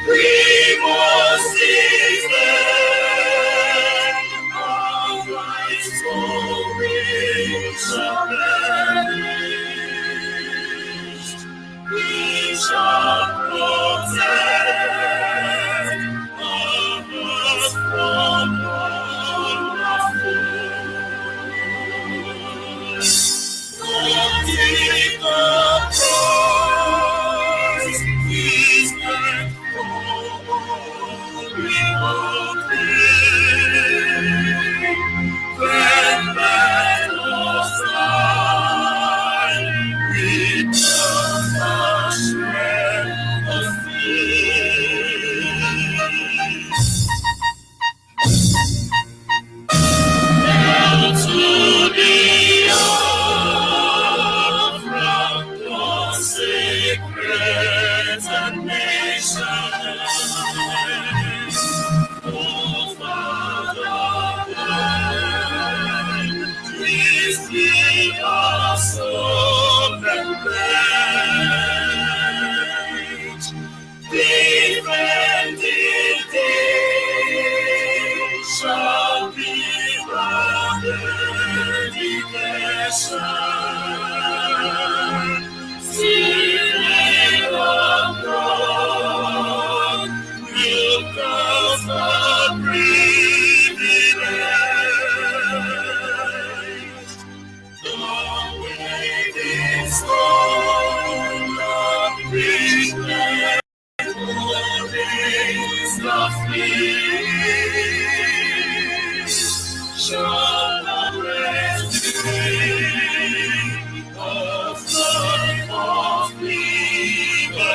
We must defend our rights, for we shall perish. We shall protect us from shall be our dedication. Spirit of God, will cause the privilege. The waiting storm of regret is the fleet. Shall not rest of life of liberty.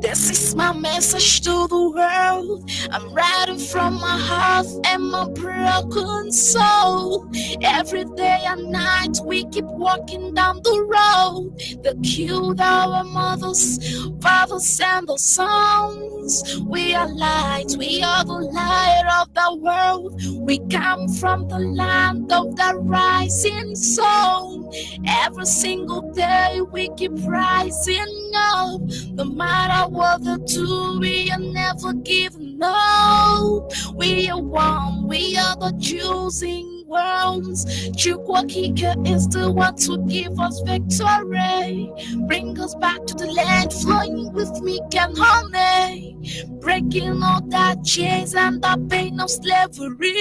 This is my message to the world. I'm writing from my heart and my broken soul. Every day and night we keep walking down the road. They killed our mothers, fathers and the sons. We are light, we are the light of the world. We come from the land of the rising sun. Every single day we keep rising up. No matter what they do, we are never giving up. We are one, we are the choosing ones. Chukwakika is the one to give us victory. Bring us back to the land, flowing with milk and honey. Breaking all that chains and the pain of slavery.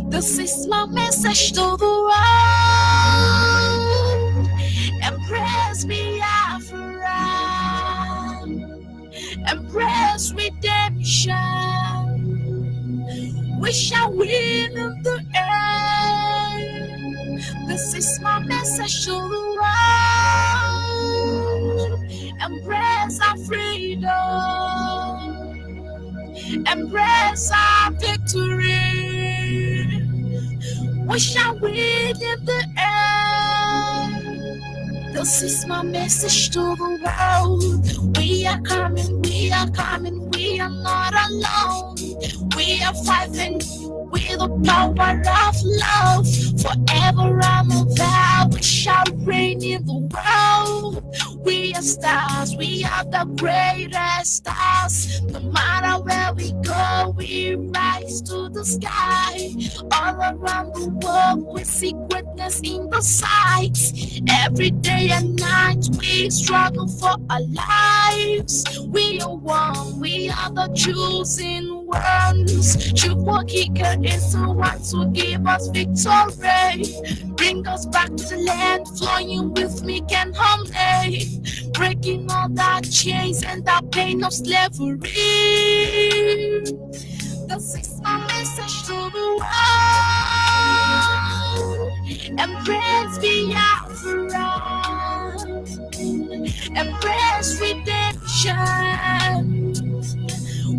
This is my message to the world. Embrace Biafra. Embrace redemption. We shall win in the end. This is my message to the world. Embrace our freedom. Embrace our victory. We shall win in the end. This is my message to the world. We are coming, we are coming, we are not alone. We are fighting with the power of love. Forever and ever we shall reign in the world. We are stars, we are the greatest stars. No matter where we go, we rise to the sky. All around the world we see greatness in the sights. Every day and night we struggle for our lives. We are one, we are the choosing ones. Chukwakika is the one to give us victory. Bring us back to the land, flowing with milk and honey. Breaking all that chains and the pain of slavery. This is my message to the world. Embrace Biafra. Embrace redemption.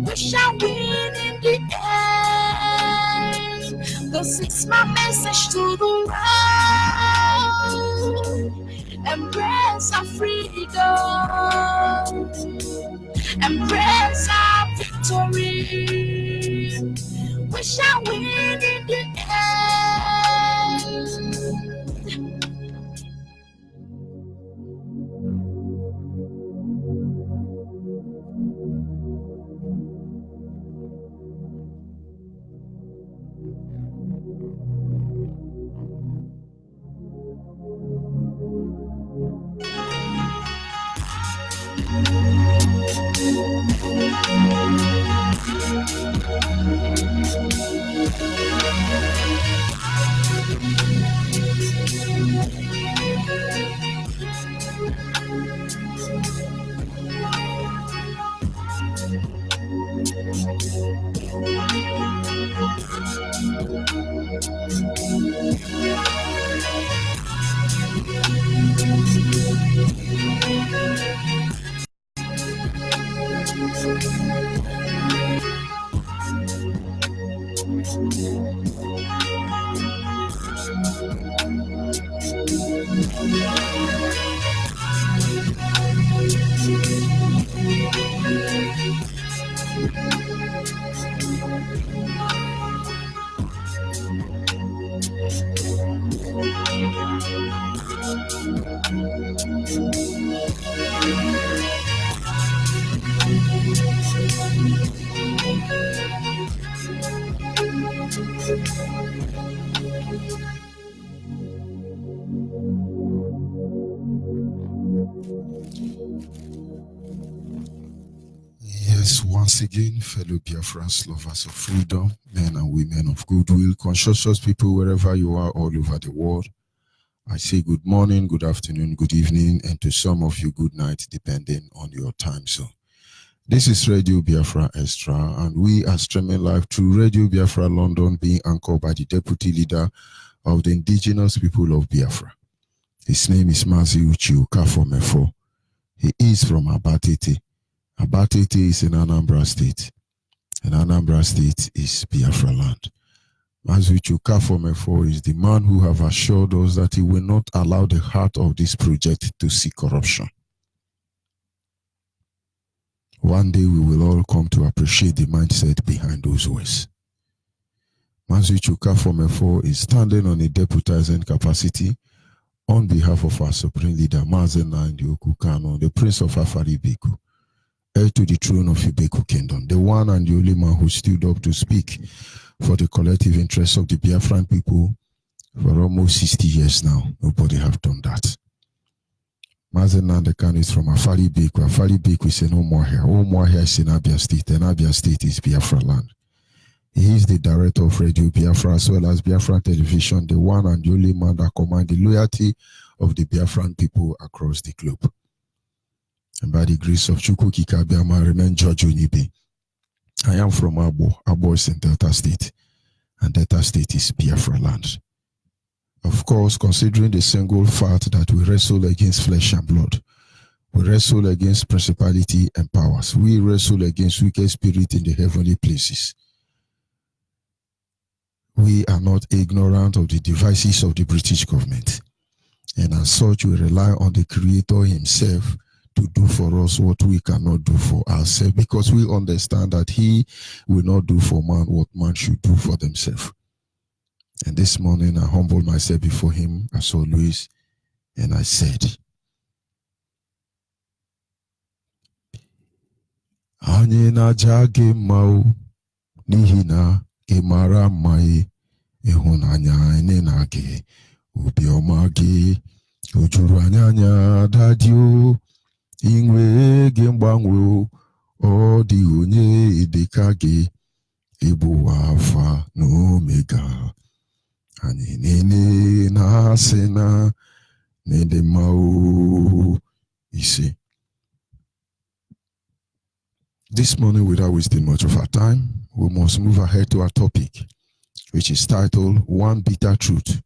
We shall win in the end. This is my message to the world. Embrace embrace our freedom, embrace our victory. We shall win in the end. Yes, once again, fellow Biafrans, lovers of freedom, men and women of goodwill, conscientious people wherever you are all over the world, I say good morning, good afternoon, good evening, and to some of you, good night, depending on your time zone. This is Radio Biafra Extra, and we are streaming live through Radio Biafra London, being anchored by the Deputy Leader of the Indigenous People of Biafra. His name is Mazi Uchi Ukafomefo. He is from Abatete. Abatete is in Anambra State, and Anambra State is Biafra land. Mazi Uchi Ukafomefo is the man who have assured us that he will not allow the heart of this project to see corruption. One day we will all come to appreciate the mindset behind those words. Mazi Uchi Ukafomefo is standing on a deputizing capacity on behalf of our Supreme Leader, Mazen Nnamdi Kanu, the Prince of Afari-Beku, heir to the throne of Ibeku Kingdom, the one and the only man who stood up to speak for the collective interests of the Biafran people for almost 60 years now. Nobody have done that. Mazen Nnamdi Kanu is from Afari-Beku. Afari-Beku is in Umuahia. Umuahia is in Abia State, and Abia State is Biafra land. He is the director of Radio Biafra as well as Biafra Television, the one and the only man that commands the loyalty of the Biafran people across the globe. And by the grace of Chukwu Kikabiama, I remain Judge Onyibe. I am from Abo. Abo is in Delta State, and Delta State is Biafra land. Of course, considering the single fact that we wrestle against flesh and blood, we wrestle against principality and powers, we wrestle against wicked spirit in the heavenly places. We are not ignorant of the devices of the British government, and as such we rely on the Creator himself to do for us what we cannot do for ourselves, because we understand that he will not do for man what man should do for themselves. And this morning I humbled myself before him as always, and I said, Anyị na-aja gị mma o, n'ihi na ị mara mma e, ịhụnanya anyị na gị, obiọma gị, o juru anyị anya dadị o, inwe gị mgbanwe o, ọ dị onye dịka gị, ịbụ Alpha na Omega. Anyị niile na-asị na n'ịdị mma o, ise. This morning, without wasting much of our time, we must move ahead to our topic, which is titled One Bitter Truth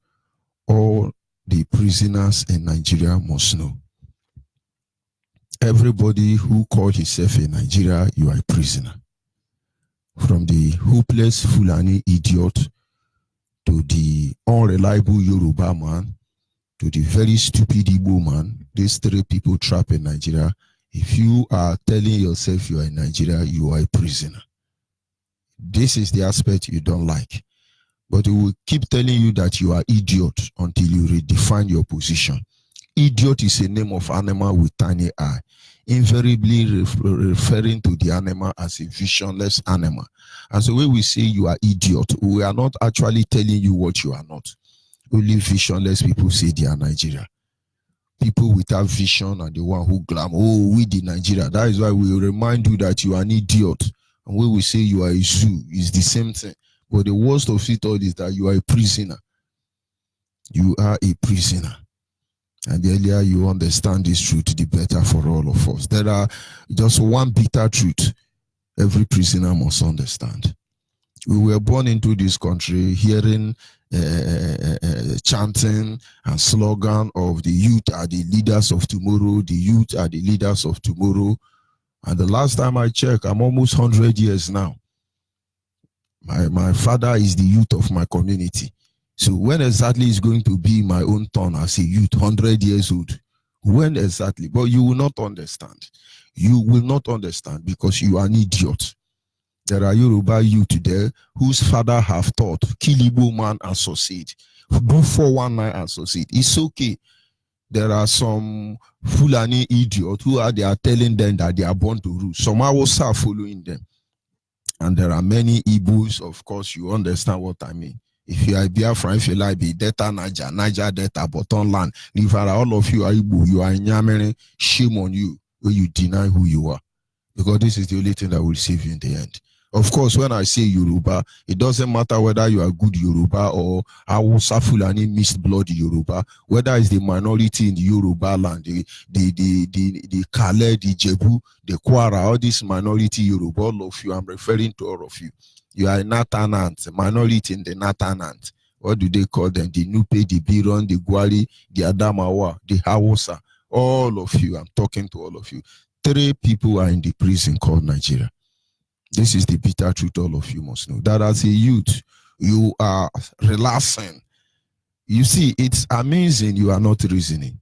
All the Prisoners in Nigeria Must Know. Everybody who calls himself in Nigeria, you are a prisoner. From the hopeless Fulani idiot to the unreliable Yoruba man to the very stupid Igbo man, these 3 people trapped in Nigeria, if you are telling yourself you are in Nigeria, you are a prisoner. This is the aspect you don't like. But it will keep telling you that you are idiot until you redefine your position. Idiot is a name of animal with tiny eye, invariably referring to the animal as a visionless animal. And so when we say you are idiot, we are not actually telling you what you are not. Only visionless people say they are Nigeria. People without vision are the one who glam, oh, we the Nigeria. That is why we remind you that you are an idiot. And when we say you are a zoo, it's the same thing. But the worst of it all is that you are a prisoner. You are a prisoner. And the earlier you understand this truth, the better for all of us. There are just one bitter truth every prisoner must understand. We were born into this country hearing chanting and slogan of the youth are the leaders of tomorrow, the youth are the leaders of tomorrow. And the last time I checked, I'm almost 100 years now. My father is the youth of my community. So when exactly is going to be my own turn as a youth, 100 years old? When exactly? But you will not understand. You will not understand because you are an idiot. There are Yoruba youth there whose father have taught, kill Igbo man and succeed. Do 419 and succeed. It's okay. There are some Fulani idiots who are telling them that they are born to rule. Some are also following them. And there are many Igbos, of course, you understand what I mean. If you are Biafra, if you like, be Delta Niger Delta, Bottom Land, Rivera, all of you are Igbo, you are Nyamere, shame on you when you deny who you are. Because this is the only thing that will save you in the end. Of course, when I say Yoruba, it doesn't matter whether you are good Yoruba or Hausa Fulani mixed blood Yoruba, whether it's the minority in the Yoruba land, the Kale, the Jebu, the Kwara, all this minority Yoruba, all of you, I'm referring to all of you. You are a Natanant, minority in the Natanant. What do they call them? The Nupe, the Biron, the Gwari, the Adamawa, the Hausa. All of you, I'm talking to all of you. 3 people are in the prison called Nigeria. This is the bitter truth all of you must know. That as a youth, you are relaxing. You see, it's amazing you are not reasoning.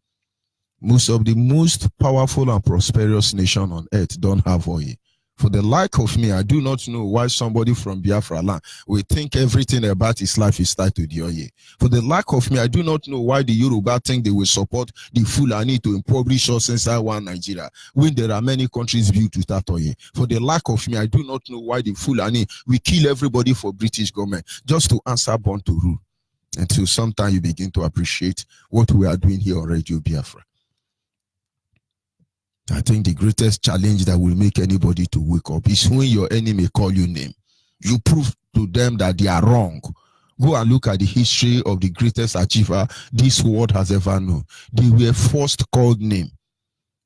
Most of the most powerful and prosperous nation on earth don't have oil. For the like of me, I do not know why somebody from Biafra land will think everything about his life is tied to the oil. For the like of me, I do not know why the Yoruba think they will support the Fulani to impoverish us inside one Nigeria, when there are many countries built without oil. For the like of me, I do not know why the Fulani will kill everybody for British government just to answer born to rule. Until sometime you begin to appreciate what we are doing here on Radio Biafra. I think the greatest challenge that will make anybody to wake up is when your enemy call you name. You prove to them that they are wrong. Go and look at the history of the greatest achiever this world has ever known. They were first called name.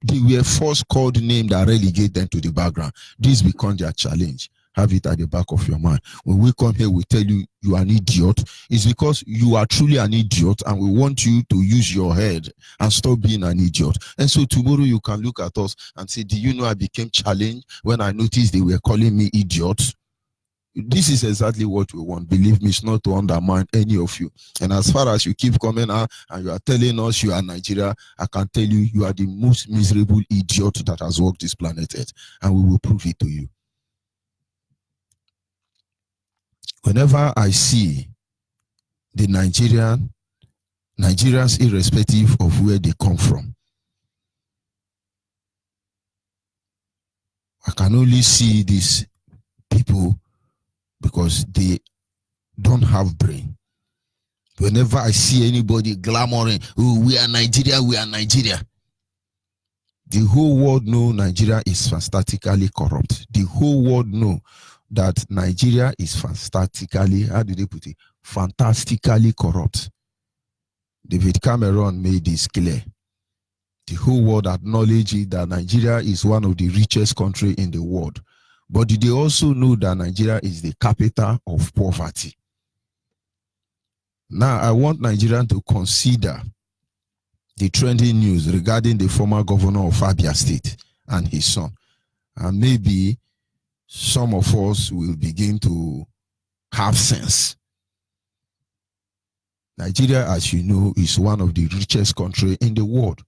They were first called name that relegate them to the background. This becomes their challenge. Have it at the back of your mind. When we come here, we tell you you are an idiot. It's because you are truly an idiot and we want you to use your head and stop being an idiot. And so tomorrow you can look at us and say, do you know I became challenged when I noticed they were calling me idiot? This is exactly what we want. Believe me, it's not to undermine any of you. And as far as you keep coming out and you are telling us you are Nigeria, I can tell you, you are the most miserable idiot that has walked this planet Earth. And we will prove it to you. Whenever I see the Nigerians, irrespective of where they come from, I can only see these people because they don't have brain. Whenever I see anybody glamoring, oh, we are Nigeria, we are Nigeria. The whole world know Nigeria is fantastically corrupt. The whole world know that Nigeria is fantastically, how do they put it? Fantastically corrupt. David Cameron made this clear. The whole world acknowledges that Nigeria is one of the richest countries in the world. But they also know that Nigeria is the capital of poverty. Now, I want Nigerians to consider the trending news regarding the former governor of Abia State and his son. And maybe some of us will begin to have sense. Nigeria, as you know, is one of the richest countries in the world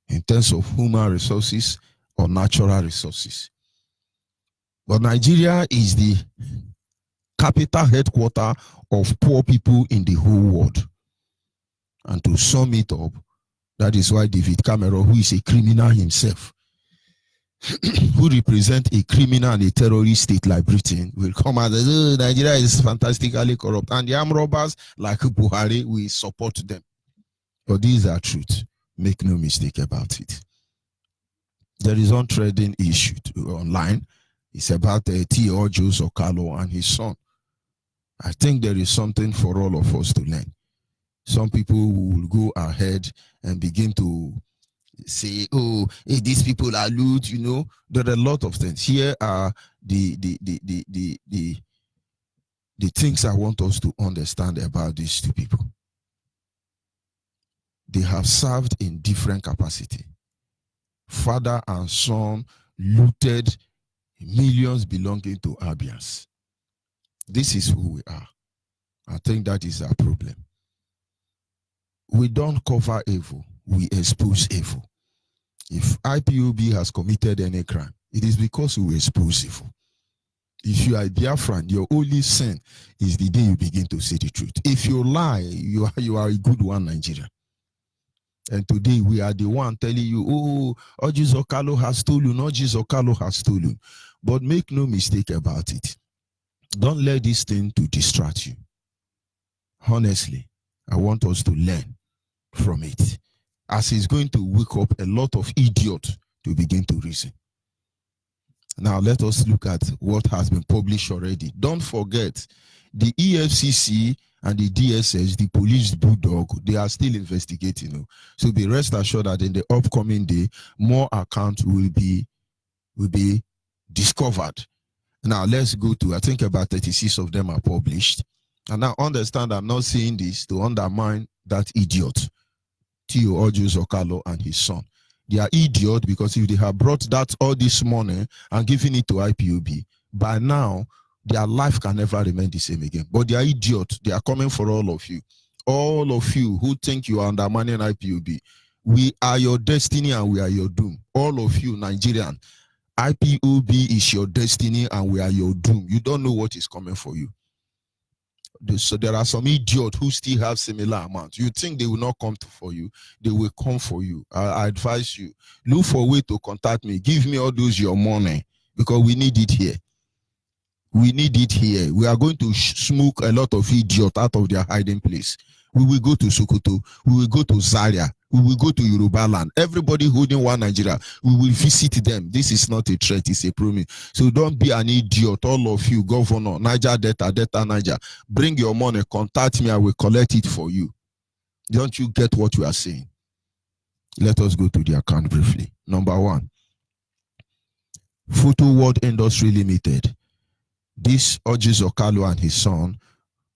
in terms of human resources or natural resources. But Nigeria is the capital headquarters of poor people in the whole world. And to sum it up, that is why David Cameron, who is a criminal himself, who represents a criminal and a terrorist state like Britain, will come and say, oh, Nigeria is fantastically corrupt. And the armed robbers like Buhari will support them. But these are truth. Make no mistake about it. There is one trending issue online. It's about T.O. Joseph Okalo and his son. I think there is something for all of us to learn. Some people will go ahead and begin to say, oh, hey, these people are lewd, you know. There are a lot of things. Here are the things I want us to understand about these two people. They have served in different capacity. Father and son looted millions belonging to Abians. This is who we are. I think that is our problem. We don't cover evil, we expose evil. If IPOB has committed any crime, it is because we expose evil. If you are a Biafran, your only sin is the day you begin to say the truth. If you lie, you are a good one, Nigeria. And today we are the one telling you, oh, Oji Okalo has stolen, Oji Okalo has stolen. But make no mistake about it. Don't let this thing to distract you. Honestly, I want us to learn from it, as it's going to wake up a lot of idiots to begin to reason. Now let us look at what has been published already. Don't forget, the EFCC and the DSS, the police bulldog, they are still investigating. So be rest assured that in the upcoming day, more accounts will be discovered. Now let's go to, I think about 36 of them are published. And now understand, I'm not saying this to undermine that idiot, T.O. Okalo and his son. They are idiots because if they have brought that all this money and given it to IPOB, by now their life can never remain the same again. But they are idiots. They are coming for all of you. All of you who think you are undermining IPOB, we are your destiny and we are your doom. All of you Nigerian, IPOB is your destiny and we are your doom. You don't know what is coming for you. So there are some idiots who still have similar amounts. You think they will not come for you? They will come for you. I advise you, look for a way to contact me. Give me all those your money because we need it here. We need it here. We are going to smoke a lot of idiots out of their hiding place. We will go to Sokoto. We will go to Zaria. We will go to Yoruba land. Everybody holding one Nigeria, we will visit them. This is not a threat, it's a promise. So don't be an idiot, all of you, Governor, Niger Delta, Niger. Bring your money, contact me, I will collect it for you. Don't you get what you are saying? Let us go to the account briefly. Number one, Photo World Industry Limited. This Oji Okalo and his son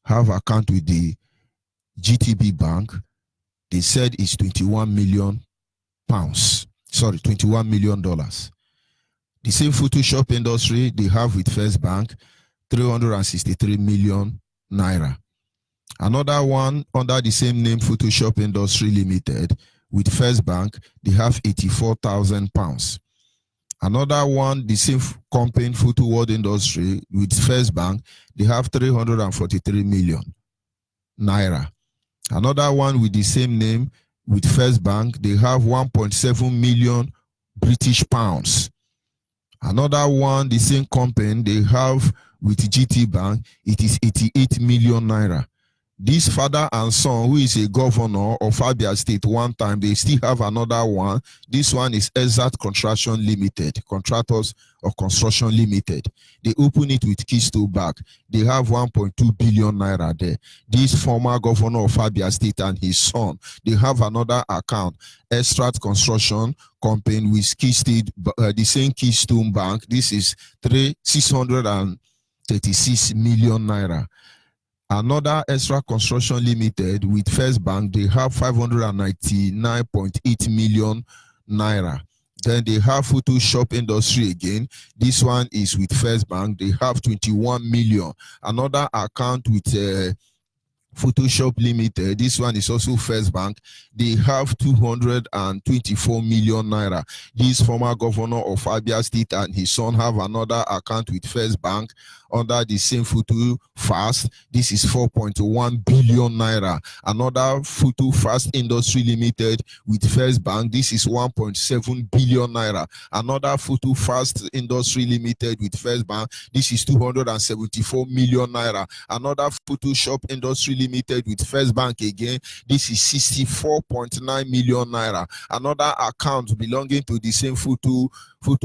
have account with the GTB Bank. They said it's 21 million pounds. Sorry, $21 million. The same Photoshop industry they have with First Bank, 363 million naira. Another one under the same name, Photoshop Industry Limited, with First Bank, they have 84,000 pounds. Another one, the same company, Photo World Industry, with First Bank, they have 343 million naira. Another one with the same name, with First Bank, they have 1.7 million British pounds. Another one, the same company, they have with GT Bank, it is 88 million naira. This father and son, who is a governor of Abia State one time, they still have another one. This one is Exact Construction Limited, Contractors of Construction Limited. They open it with Keystone Bank. They have 1.2 billion naira there. This former governor of Abia State and his son, they have another account, Extract Construction Company with Keystone, the same Keystone Bank. This is 636 million naira. Another Extra Construction Limited with First Bank, they have 599.8 million naira. Then they have Photoshop Industry again. This one is with First Bank. They have 21 million. Another account with Photoshop Limited, this one is also First Bank. They have 224 million naira. This former governor of Abia State and his son have another account with First Bank under the same Photo Fast. This is 4.1 billion naira. Another Photo Fast Industry Limited with First Bank. This is 1.7 billion naira. Another Photo Fast Industry Limited with First Bank. This is 274 million naira. Another Photoshop Industry Limited with First Bank again. This is 64.9 million naira. Another account belonging to the same Photo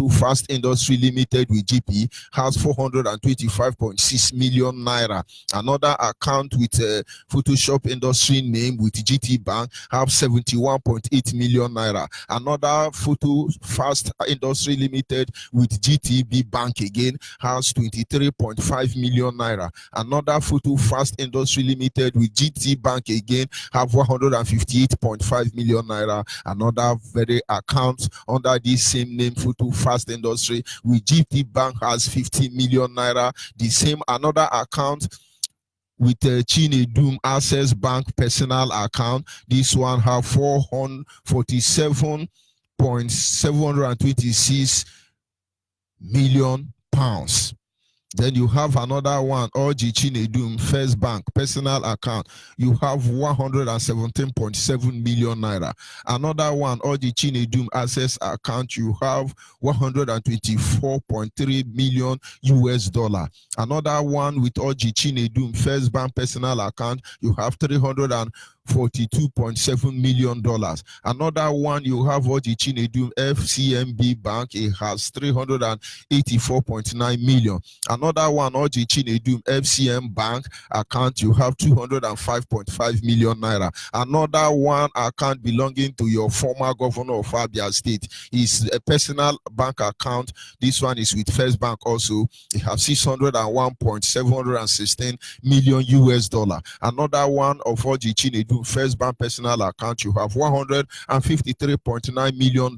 Fast Industry Limited with GP has 425.6 million naira. Another account with Photoshop Industry name with GT Bank have 71.8 million naira. Another Photo Fast Industry Limited with GTB Bank again has 23.5 million naira. Another Photo Fast Industry Limited with GT Bank again have 158.5 million naira. Another very account under this same name Photo Fast Industry with GT Bank has 50 million naira. The same another account with Chinedum Access Bank personal account. This one have 447.726 million pounds. Then you have another one, Oji Chinedum First Bank personal account. You have 117.7 million naira. Another one, Oji Chinedum Access account. You have 124.3 million US dollar. Another one with Oji Chinedum First Bank personal account. You have $342.7 million. Another one you have Oji Chinedum FCMB Bank. It has 384.9 million. Another one, Oji Chinedum FCM Bank account, you have 205.5 million naira. Another one account belonging to your former governor of Abia State is a personal bank account. This one is with First Bank also. It has 601.716 million US dollar. Another one of Oji Chinedum First Bank personal account, you have $153.9 million.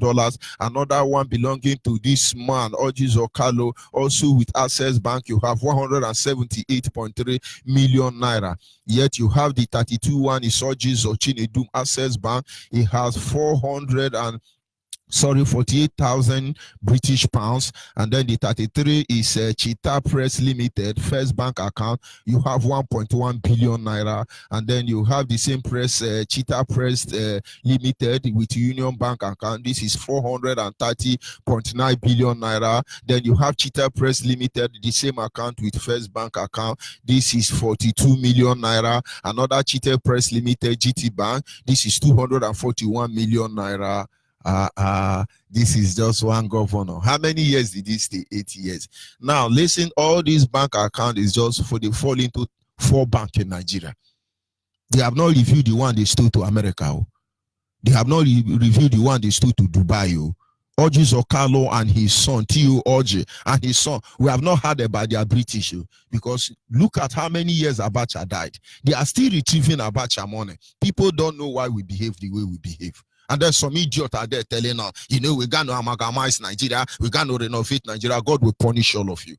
Another one belonging to this man, Oji Zokalo, also with Access Bank, you have 178.3 million naira. Yet you have the 32 one is Oji Chinedum Access Bank. It has 48,000 British pounds. And then the 33 is Cheetah Press Limited First Bank account. You have 1.1 billion naira. And then you have the same press, Cheetah Press Limited with Union Bank account. This is 430.9 billion naira. Then you have Cheetah Press Limited, the same account with First Bank account. This is 42 million naira. Another Cheetah Press Limited, GT Bank. This is 241 million naira. This is just one governor. How many years did he stay? 8 years. Now listen, all these bank account is just for the fall into 4 banks in Nigeria. They have not reviewed the one they stole to America. They have not reviewed the one they stole to Dubai. Oji Zokalo and his son, Tio Oji and his son, we have not heard about their British, because look at how many years Abacha died. They are still retrieving Abacha money. People don't know why we behave the way we behave. And then some idiot are there telling us, we're going to amalgamize Nigeria, we're going to renovate Nigeria, God will punish all of you.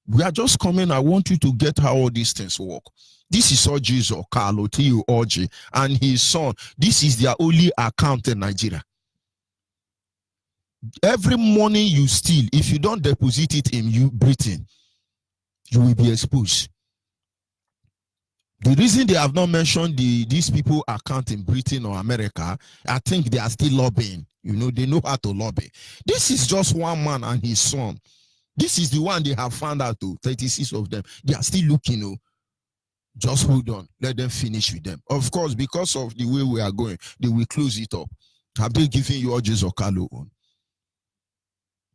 We are just coming, I want you to get how all these things work. This is Oji Zokalo, Tio Oji, and his son. This is their only account in Nigeria. Every money you steal, if you don't deposit it in Britain, you will be exposed. The reason they have not mentioned these people account in Britain or America, I think they are still lobbying. They know how to lobby. This is just one man and his son. This is the one they have found out, 36 of them. They are still looking. Just hold on. Let them finish with them. Of course, because of the way we are going, they will close it up. Have they given you Oji Zokalo on?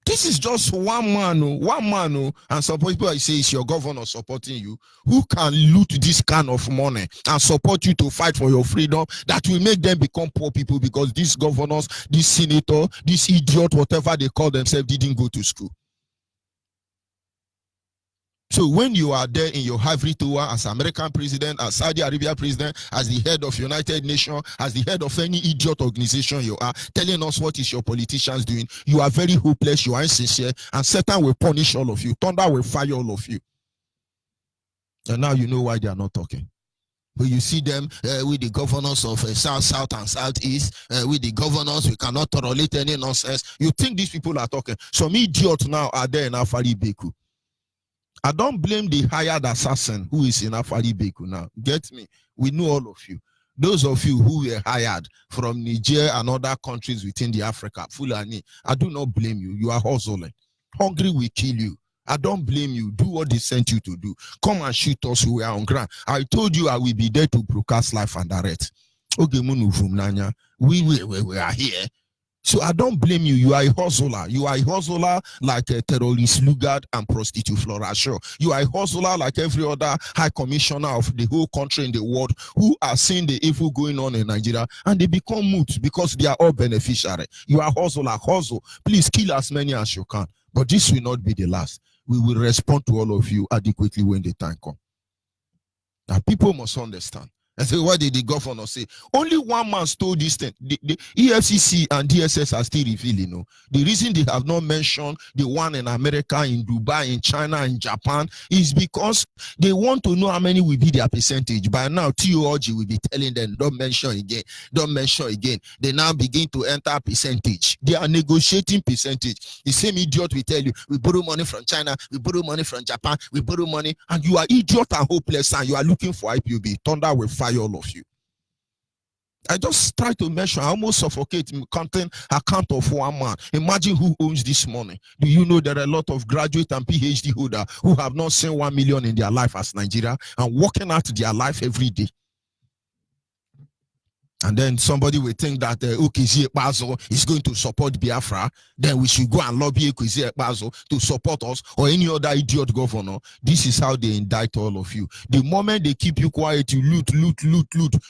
This is just one man, and some people say it's your governor supporting you. Who can loot this kind of money and support you to fight for your freedom that will make them become poor people because these governors, this senator, this idiot, whatever they call themselves, didn't go to school? So when you are there in your ivory tower as American president, as Saudi Arabia president, as the head of United Nations, as the head of any idiot organization you are, telling us what is your politicians doing, you are very hopeless, you are insincere, and Satan will punish all of you. Thunder will fire all of you. And now you know why they are not talking. When you see them with the governors of South, South, and Southeast, with the governors, we cannot tolerate any nonsense. You think these people are talking? Some idiots now are there in Afari Beku. I don't blame the hired assassin who is in Afari Beku now. Get me? We know all of you. Those of you who were hired from Niger and other countries within the Africa, Fulani, I do not blame you. You are hustling. Hungry will kill you. I don't blame you. Do what they sent you to do. Come and shoot us. We are on ground. I told you I will be there to broadcast life and direct. Okay, we are here. So I don't blame you. You are a hustler. You are a hustler like a terrorist Lugard and prostitute Flora. Sure. You are a hustler like every other high commissioner of the whole country in the world who are seeing the evil going on in Nigeria and they become mute because they are all beneficiary. You are a hustler. Hustle. Please kill as many as you can. But this will not be the last. We will respond to all of you adequately when the time comes. Now people must understand. I say, what did the governor say? Only one man stole this thing. The EFCC and DSS are still revealing. No? The reason they have not mentioned the one in America, in Dubai, in China, in Japan is because they want to know how many will be their percentage. By now, TOG will be telling them, don't mention again, don't mention again. They now begin to enter percentage. They are negotiating percentage. The same idiot will tell you, we borrow money from China, we borrow money from Japan, we borrow money, and you are idiot and hopeless, and you are looking for IPOB. Thunder will fire all of you. I just try to mention, I almost suffocate content account of one man. Imagine who owns this money. Do you know there are a lot of graduate and PhD holder who have not seen 1 million in their life as Nigeria and working out their life every day? And then somebody will think that Okezie Ekpazo is going to support Biafra. Then we should go and lobby Okezie Ekpazo to support us or any other idiot governor. This is how they indict all of you. The moment they keep you quiet, you loot,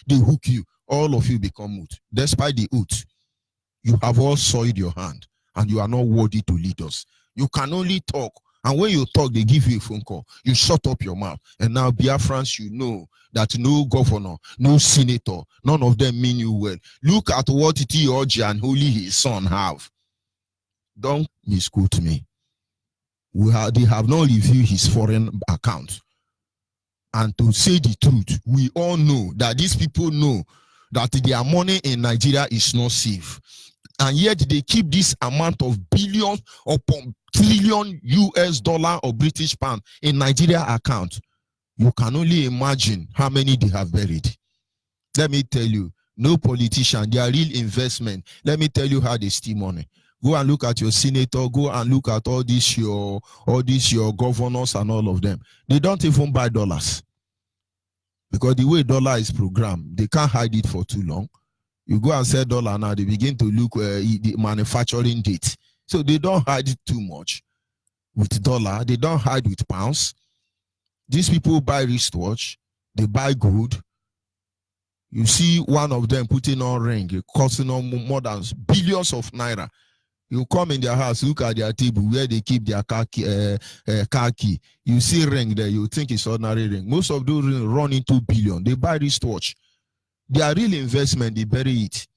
they hook you. All of you become mute. Despite the oath, you have all soiled your hand and you are not worthy to lead us. You can only talk. And when you talk, they give you a phone call. You shut up your mouth. And now Biafrans, you know that no governor, no senator, none of them mean you well. Look at what T.O.G. and Holy his son have. Don't misquote me. They have not reviewed his foreign account. And to say the truth, we all know that these people know that their money in Nigeria is not safe. And yet they keep this amount of billions upon trillion US dollar or British pound in Nigeria account. You can only imagine how many they have buried. Let me tell you, no politician, their real investment. Let me tell you how they steal money. Go and look at your senator, go and look at all these your governors and all of them. They don't even buy dollars. Because the way dollar is programmed, they can't hide it for too long. You go and sell dollar now, they begin to look the manufacturing date. So they don't hide it too much with dollar. They don't hide with pounds. These people buy wristwatch. They buy gold. You see one of them putting on ring, costing on more than billions of naira. You come in their house, look at their table where they keep their car key. You see ring there, you think it's ordinary ring. Most of those rings run into billion. They buy wristwatch. Their real investment, they bury it.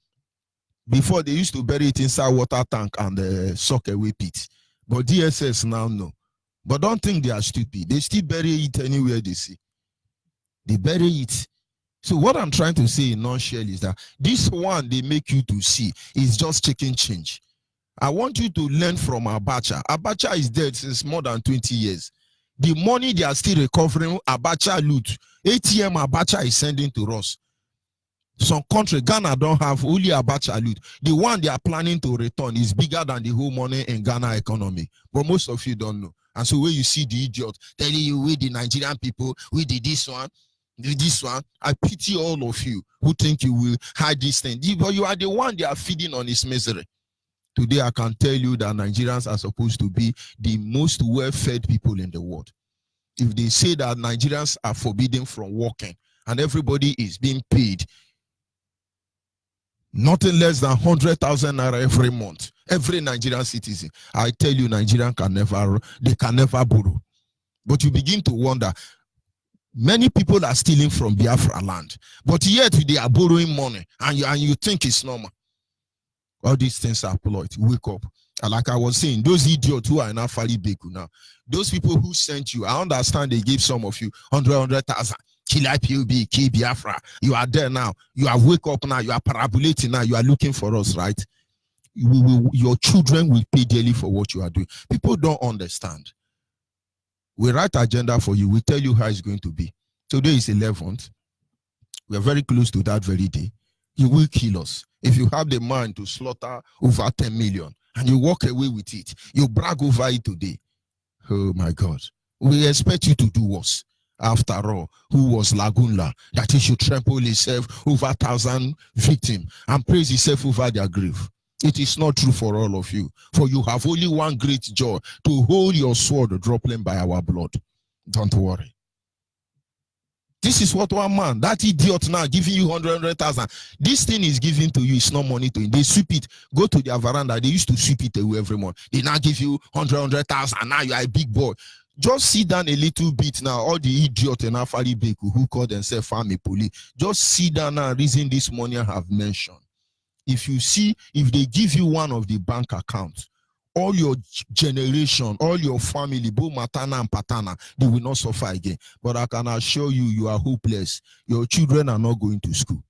Before, they used to bury it inside water tank and sock away pit. But DSS now know. But don't think they are stupid. They still bury it anywhere they see. They bury it. So what I'm trying to say in nutshell is that this one they make you to see is just chicken change. I want you to learn from Abacha. Abacha is dead since more than 20 years. The money they are still recovering, Abacha loot. ATM Abacha is sending to us. Some country, Ghana don't have only Abacha loot. The one they are planning to return is bigger than the whole money in Ghana economy. But most of you don't know. And so when you see the idiot telling you, we the Nigerian people, we did this one, I pity all of you who think you will hide this thing. But you are the one they are feeding on his misery. Today, I can tell you that Nigerians are supposed to be the most well-fed people in the world. If they say that Nigerians are forbidden from working and everybody is being paid nothing less than 100,000 naira every month, every Nigerian citizen, I tell you, Nigerian can never borrow. But you begin to wonder, many people are stealing from Biafra land, but yet they are borrowing money, and you think it's normal. All these things are ployed. Wake up. And like I was saying, those idiots who are in Afari Beku now, those people who sent you, I understand they gave some of you 100,000. Kill IPOB, kill Biafra. You are there now. You are wake up now. You are parabolating now. You are looking for us, right? Your children will pay dearly for what you are doing. People don't understand. We write agenda for you. We tell you how it's going to be. Today is 11th. We are very close to that very day. You will kill us. If you have the mind to slaughter over 10 million and you walk away with it, you brag over it today. Oh my God. We expect you to do worse. After all, who was Lagunla that he should trample himself over 1,000 victims and praise himself over their grave? It is not true for all of you, for you have only one great joy, to hold your sword dropping by our blood. Don't worry. This is what one man, that idiot now giving you 100,000. This thing is given to you, it's not money to him. They sweep it, go to their veranda. They used to sweep it away every month. They now give you 100,000. Now you are a big boy. Just sit down a little bit now. All the idiot in Afari Beku who call themselves family police, just sit down now and reason this money I have mentioned. If you see, if they give you one of the bank accounts, all your generation, all your family, both matana and patana, they will not suffer again. But I can assure you, you are hopeless. Your children are not going to school.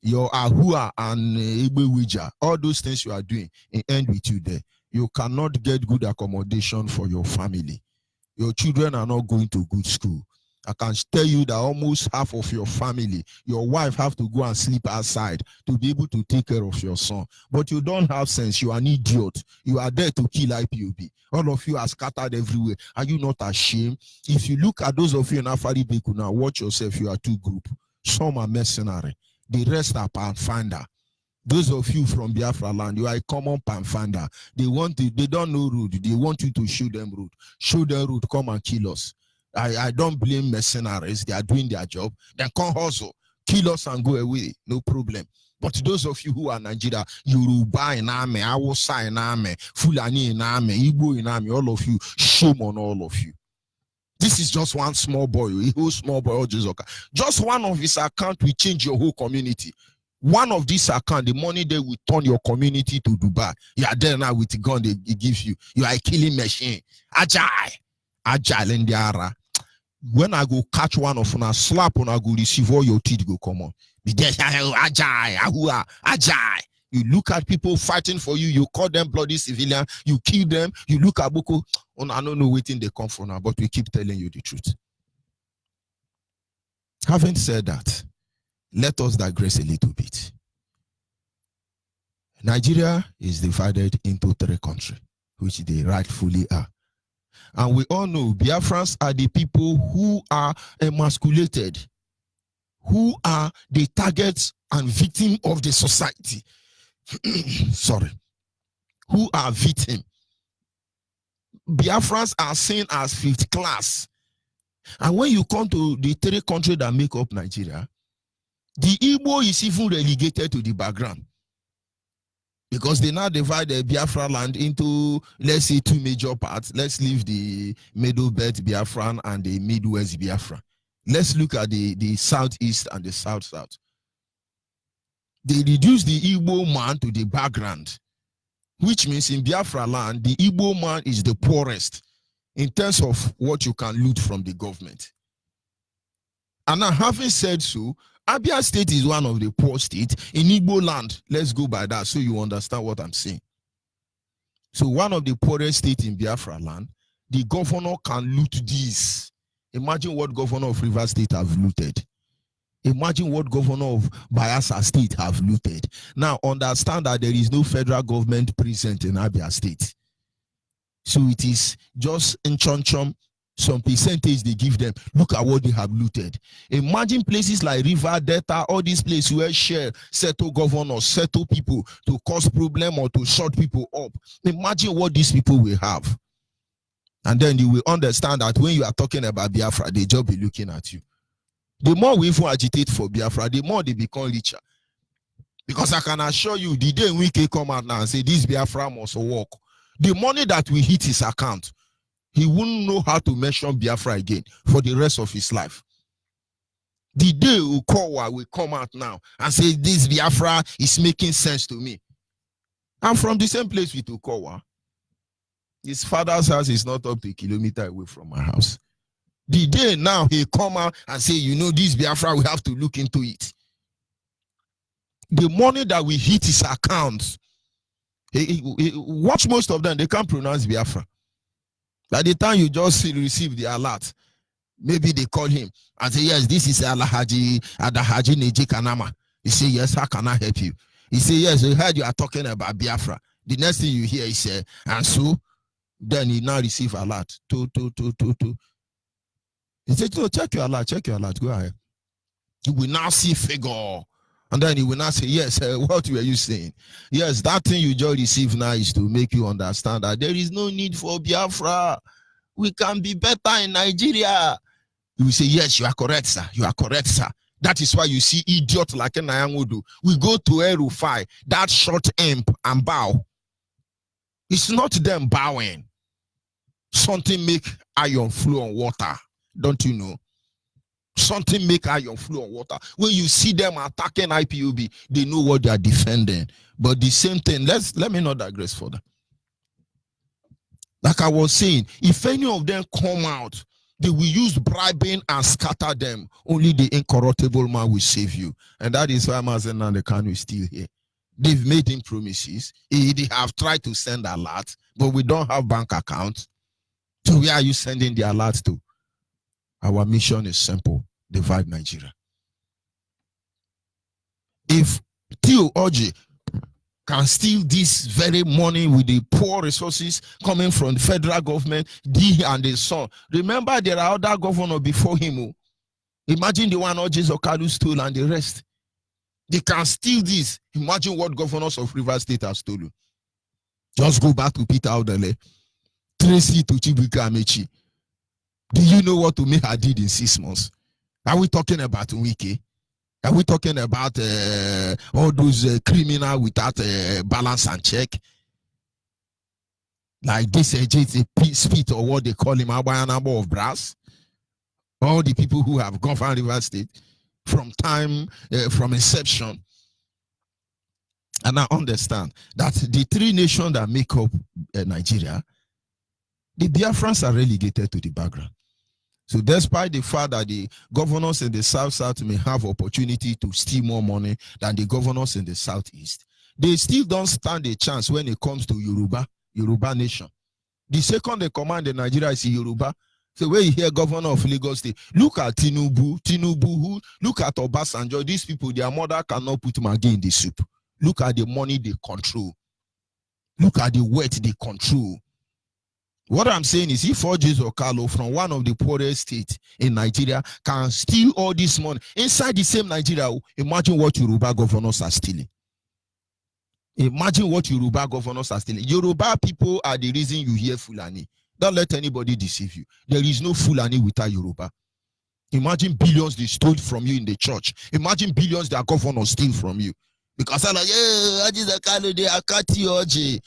Your Ahua and Ebewija, all those things you are doing, it end with you there. You cannot get good accommodation for your family. Your children are not going to good school. I can tell you that almost half of your family, your wife have to go and sleep outside to be able to take care of your son. But you don't have sense. You are an idiot. You are there to kill IPOB. All of you are scattered everywhere. Are you not ashamed? If you look at those of you in Afari Beku now, watch yourself. You are two groups. Some are mercenary. The rest are pathfinder. Those of you from Biafra land, you are a common pathfinder. They don't know road. They want you to show them road. Show them road, come and kill us. I don't blame mercenaries. They are doing their job. They come hustle, kill us and go away. No problem. But those of you who are Nigeria, Yoruba in army, Hausa in army, Fulani in army, Igbo in army, all of you, shame on all of you. This is just one small boy, a whole small boy, just one of his account will change your whole community. One of these account, the money they will turn your community to Dubai. You are there now with the gun they give you. You are a killing machine. Agile in the ara. When I go catch one of them, slap on, I go receive all your teeth go come on. Be there, agile. You look at people fighting for you, you call them bloody civilian, you kill them, you look at Boko. I don't know waiting they come for now, but we keep telling you the truth. Having said that, let us digress a little bit. Nigeria is divided into 3 countries, which they rightfully are. And we all know Biafrans are the people who are emasculated, who are the targets and victim of the society. Sorry. Who are victim. Biafrans are seen as 5th class. And when you come to the 3 countries that make up Nigeria, the Igbo is even relegated to the background. Because they now divide the Biafra land into, let's say, 2 major parts. Let's leave the middle belt Biafran and the Midwest Biafra. Let's look at the southeast and the south-south. They reduce the Igbo man to the background, which means in Biafra land, the Igbo man is the poorest in terms of what you can loot from the government. And now, having said so, Abia State is one of the poor states in Igbo land. Let's go by that so you understand what I'm saying. So one of the poorest states in Biafra land, the governor can loot this. Imagine what governor of Rivers State have looted. Imagine what governor of Bayelsa State have looted. Now understand that there is no federal government present in Abia State. So it is just in chonchom, some percentage they give them. Look at what they have looted. Imagine places like River Delta, all these places where share settle governors, settle people to cause problem or to shut people up. Imagine what these people will have. And then you will understand that when you are talking about Biafra, they just be looking at you. The more we even agitate for Biafra, the more they become richer. Because I can assure you, the day we can come out now and say this Biafra must work, the money that we hit his account, he wouldn't know how to mention Biafra again for the rest of his life. The day Ukowa will come out now and say this Biafra is making sense to me. I'm from the same place with Ukowa. His father's house is not up to a kilometer away from my house. The day now he come out and say, you know, this Biafra, we have to look into it. The money that we hit his account, watch most of them, they can't pronounce Biafra. By the time you just receive the alert, maybe they call him and say, yes, this is Adahaji Neji Kanama. He say, yes, how can I help you? He say, yes, we heard you are talking about Biafra. The next thing you hear is, and so, then he now receive alert. He said, so check your alert, go ahead. You will now see figure. And then he will not say, yes, what were you saying? Yes, that thing you just received now is to make you understand that there is no need for Biafra. We can be better in Nigeria. You will say, yes, you are correct, sir. You are correct, sir. That is why you see idiot like a Nayangudu. We go to Erufai, that short imp and bow. It's not them bowing. Something make iron flow on water. Don't you know? Something make iron flow on water. When you see them attacking IPOB, they know what they are defending. But the same thing, let me not digress further. Like I was saying, if any of them come out, they will use bribing and scatter them. Only the incorruptible man will save you. And that is why Mazen and the Kanu is still here. They've made him promises. They have tried to send alerts, but we don't have bank accounts. So where are you sending the alerts to? Our mission is simple: divide Nigeria. If Theo Oji can steal this very money with the poor resources coming from the federal government, D and his son. Remember, there are other governors before him. Imagine the one Oji Zokalu stole and the rest. They can steal this. Imagine what governors of Rivers State have stolen. Just go back to Peter Odele, Tracy to Chibuka Amechi. Do you know what Umeha did in 6 months? Are we talking about Wike? Are we talking about all those criminals without balance and check? Like this spit or what they call him, a number of brass? All the people who have governed River State from time, from inception. And I understand that the 3 nations that make up Nigeria, the Biafrans are relegated to the background. So despite the fact that the governors in the South may have opportunity to steal more money than the governors in the Southeast, they still don't stand a chance when it comes to Yoruba nation. The second they command in Nigeria is Yoruba. So when you hear governor of Lagos State, look at Tinubu, look at Obasanjo. These people, their mother cannot put Maggi in the soup. Look at the money they control. Look at the wealth they control. What I'm saying is, if Orji Zokalo from one of the poorest states in Nigeria can steal all this money inside the same Nigeria, imagine what Yoruba governors are stealing. Imagine what Yoruba governors are stealing. Yoruba people are the reason you hear Fulani. Don't let anybody deceive you. There is no Fulani without Yoruba. Imagine billions they stole from you in the church. Imagine billions their governors steal from you. Because I'm like, yeah, Orji Zokalo, they are cutting Orji.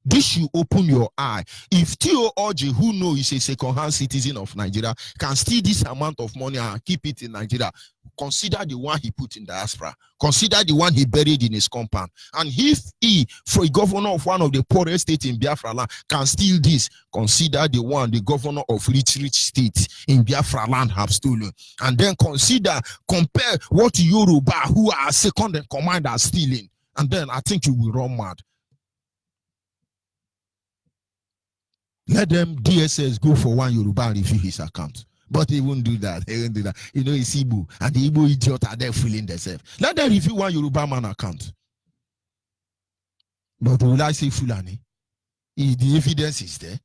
This should open your eye. If Theo Orji, who knows is a second-hand citizen of Nigeria, can steal this amount of money and keep it in Nigeria, consider the one he put in diaspora. Consider the one he buried in his compound. And if he, for a governor of one of the poorest states in Biafra land, can steal this, consider the one the governor of rich states in Biafra land have stolen. And then compare what Yoruba, who are second in command, are stealing. And then I think you will run mad. Let them DSS go for one Yoruba and review his account. But he won't do that. He won't do that. You know, it's Igbo, and the Igbo idiot are there fooling themselves. Let them review one Yoruba man account. But will I say Fulani? The evidence is there.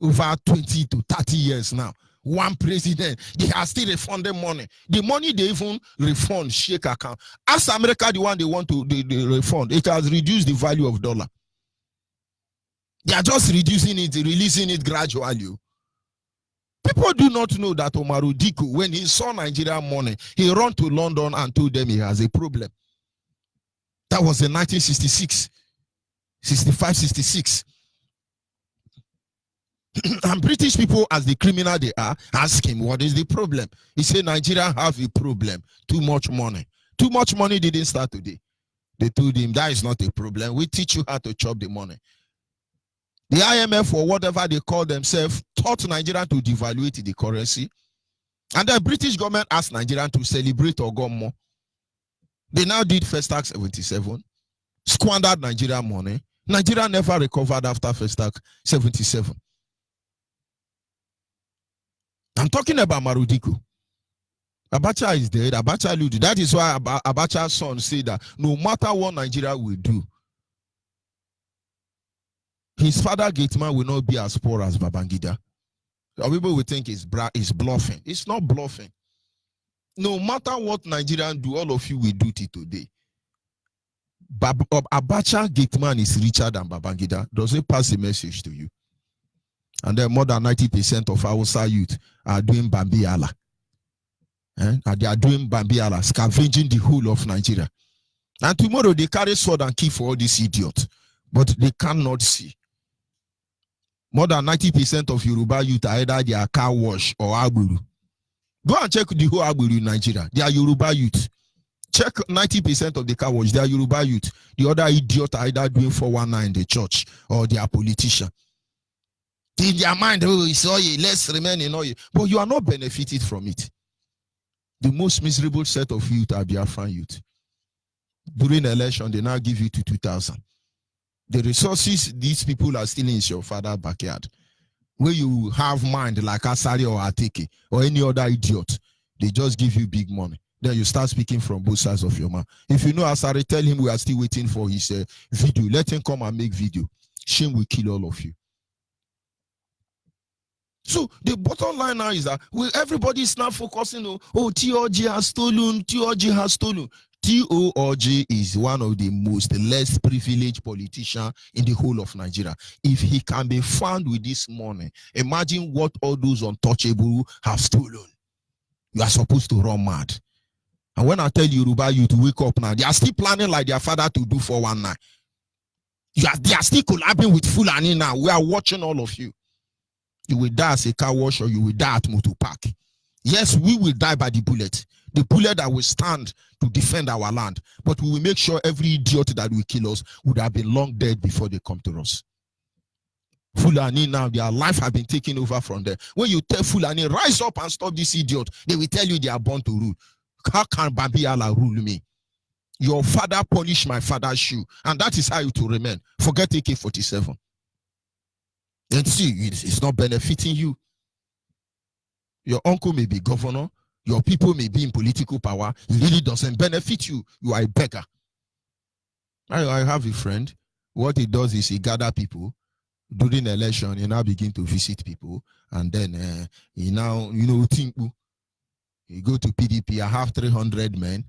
Over 20 to 30 years now. One president, they are still refunding money. The money they even refund, shake account. Ask America the one they want to refund. It has reduced the value of dollar. They are just reducing it, releasing it gradually. People do not know that Omaru Diko, when he saw Nigerian money, he ran to London and told them he has a problem. That was in 1966, 65, 66. And British people, as the criminal they are, ask him, what is the problem? He said, Nigeria have a problem. Too much money. Too much money didn't start today. They told him, that is not a problem. We teach you how to chop the money. The IMF, or whatever they call themselves, taught Nigeria to devalue the currency. And the British government asked Nigerians to celebrate Ogomo. They now did Festac 77, squandered Nigerian money. Nigeria never recovered after Festac 77. I'm talking about Marudiko. Abacha is dead. Abacha Ludi. That is why Abacha's son said that no matter what Nigeria will do, his father Gateman will not be as poor as Babangida. People will think it's bluffing. It's not bluffing. No matter what Nigerians do, all of you will do it today. Abacha Gateman is richer than Babangida. Does it pass the message to you? And then more than 90% of our youth are doing Bambiala. And they are doing Bambiala, scavenging the whole of Nigeria. And tomorrow they carry sword and key for all these idiots. But they cannot see. More than 90% of Yoruba youth are either they are car wash or Agburu. Go and check the whole Agburu in Nigeria. They are Yoruba youth. Check 90% of the car wash. They are Yoruba youth. The other idiot are either doing 419 in the church or they are politician. In their mind, oh, it's oil, let's remain in oil. But you are not benefited from it. The most miserable set of youth are Biafra youth. During election, they now give you to 2,000. The resources these people are stealing is your father's backyard. Where you have mind like Asari or Ateke or any other idiot, they just give you big money. Then you start speaking from both sides of your mouth. If you know Asari, tell him we are still waiting for his video. Let him come and make video. Shame will kill all of you. So the bottom line now is that everybody is now focusing on, oh, TOG has stolen, TOG has stolen. TOG is one of the most less privileged politicians in the whole of Nigeria. If he can be found with this money, imagine what all those untouchable have stolen. You are supposed to run mad. And when I tell Yoruba you to wake up now, they are still planning like their father to do 419. They are still collabing with Fulani now. We are watching all of you. You will die as a car wash or you will die at motor park. Yes, we will die by the bullet. The bullet that will stand to defend our land. But we will make sure every idiot that will kill us would have been long dead before they come to us. Fulani now, their life have been taken over from them. When you tell Fulani, rise up and stop this idiot, they will tell you they are born to rule. How can Babiala rule me? Your father polished my father's shoe. And that is how it will remain. Forget AK-47. And see, it's not benefiting you. Your uncle may be governor. Your people may be in political power. It really doesn't benefit you. You are a beggar. I have a friend. What he does is he gather people. During the election, he now begin to visit people. And then he now, think he go to PDP. I have 300 men.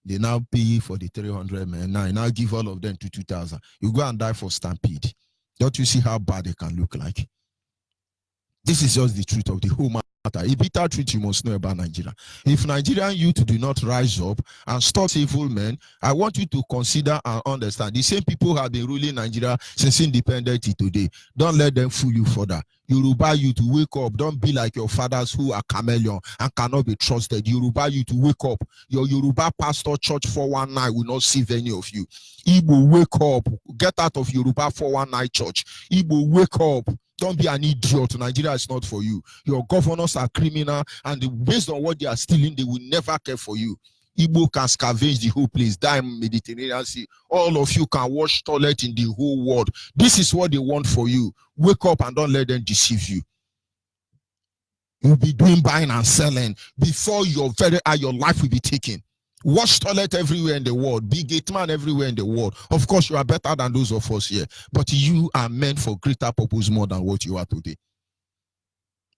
They now pay for the 300 men. Now he now give all of them to 2,000. You go and die for stampede. Don't you see how bad they can look like? This is just the truth of the whole matter. A bitter truth you must know about Nigeria. If Nigerian youth do not rise up and stop evil men, I want you to consider and understand. The same people have been ruling Nigeria since independence today. Don't let them fool you further. Yoruba youth, wake up. Don't be like your fathers who are chameleon and cannot be trusted. Yoruba youth, wake up. Your Yoruba pastor church 419 will not save any of you. Igbo, wake up. Get out of Yoruba 419 church. Igbo, wake up. Don't be an idiot. Nigeria is not for you. Your governors are criminal, and based on what they are stealing, they will never care for you. Igbo can scavenge the whole place, die in Mediterranean Sea. All of you can wash toilet in the whole world. This is what they want for you. Wake up and don't let them deceive you. You'll be doing buying and selling before your life will be taken. Wash toilet everywhere in the world. Be gate man everywhere in the world. Of course, you are better than those of us here. But you are meant for greater purpose more than what you are today.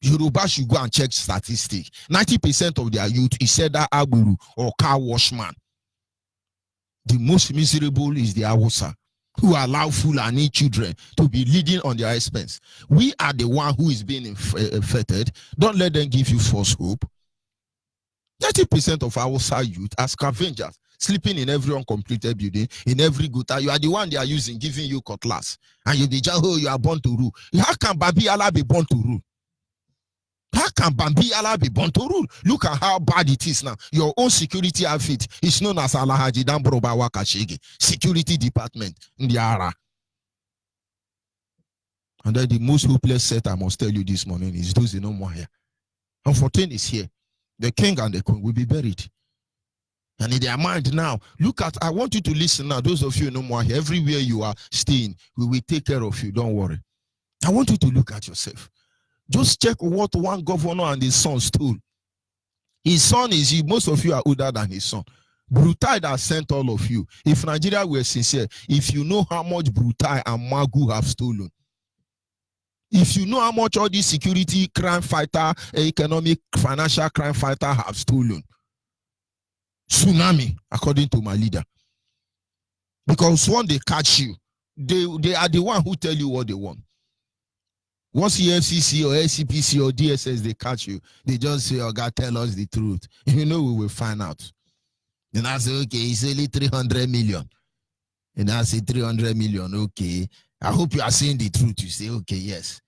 Yoruba should go and check statistics. 90% of their youth is either Agburu or car washman. The most miserable is the Hausa, who allow Fulani children to be leading on their expense. We are the one who is being infected. Don't let them give you false hope. 30% of our youth are scavengers, sleeping in every uncompleted building, in every gutter. You are the one they are using, giving you cutlass. And you be just, oh, you are born to rule. How can Babiala be born to rule? How can Babiala be born to rule? Look at how bad it is now. Your own security outfit is known as Alahaji Dambrobawa Kashege, Security Department in the Ara. And then the most hopeless set I must tell you this morning is those in no more here. And 14 is here. The king and the queen will be buried. And in their mind now, look at, I want you to listen now. Those of you no more here, everywhere you are staying, we will take care of you. Don't worry. I want you to look at yourself. Just check what one governor and his son stole. His son is you. Most of you are older than his son. Brutai has sent all of you. If Nigeria were sincere, if you know how much Brutai and Magu have stolen, if you know how much all these security crime fighter, economic, financial crime fighter have stolen, tsunami, according to my leader. Because when they catch you, they are the one who tell you what they want. Once EFCC or SCPC or DSS, they catch you, they just say, oh God, tell us the truth. You know we will find out. And I say, okay, it's only 300 million. And I say 300 million, okay. I hope you are saying the truth. You say, okay, yes.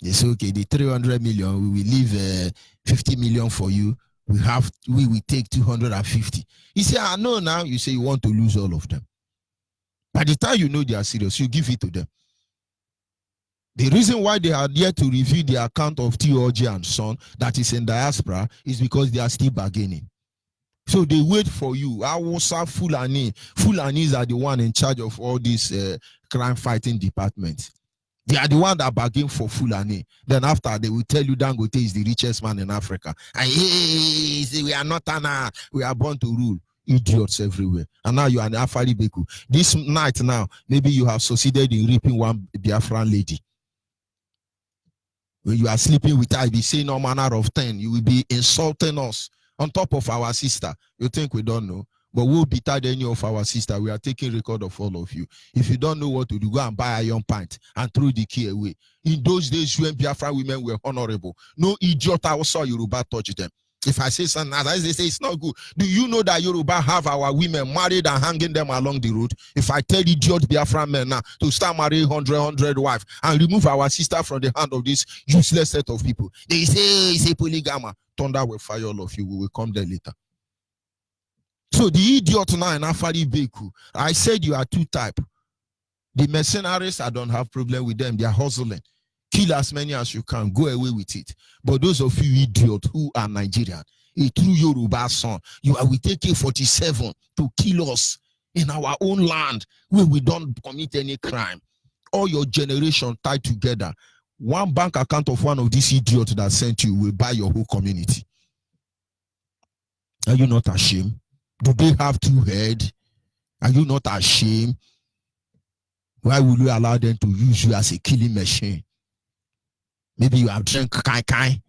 They say, okay, the 300 million, we will leave 50 million for you. We will take 250. You say, I know now. You say you want to lose all of them. By the time you know they are serious, you give it to them. The reason why they are yet to review the account of T.O.J. and son that is in diaspora is because they are still bargaining. So they wait for you. Awusa, Fulani. Fulanis are the one in charge of all these crime fighting departments. They are the one that bargain for Fulani. Then after they will tell you Dangote is the richest man in Africa. And hey, we are not we are born to rule. Idiots everywhere. And now you are an Afari Beku. This night now, maybe you have succeeded in raping one Biafran lady. When you are sleeping with her, you be saying all manner of things. You will be insulting us on top of our sister. You think we don't know? But we'll be tired any of our sister. We are taking record of all of you. If you don't know what to do, go and buy a young pint and throw the key away. In those days, when Biafra women were honorable, no idiot also Yoruba touch them. If I say something, as they say, it's not good. Do you know that Yoruba have our women married and hanging them along the road? If I tell idiot Biafra men now to start marrying 100 wives and remove our sister from the hand of this useless set of people, they say it's a polygama. Thunder will fire all of you. We will come there later. So the idiot now in Afari Beku, I said you are two types. The mercenaries, I don't have problem with them. They are hustling. Kill as many as you can. Go away with it. But those of you idiots who are Nigerian, a true Yoruba son, you are with AK-47 to kill us in our own land where we don't commit any crime. All your generation tied together. One bank account of one of these idiots that sent you will buy your whole community. Are you not ashamed? Do they have two heads? Are you not ashamed? Why will you allow them to use you as a killing machine? Maybe you have drank kai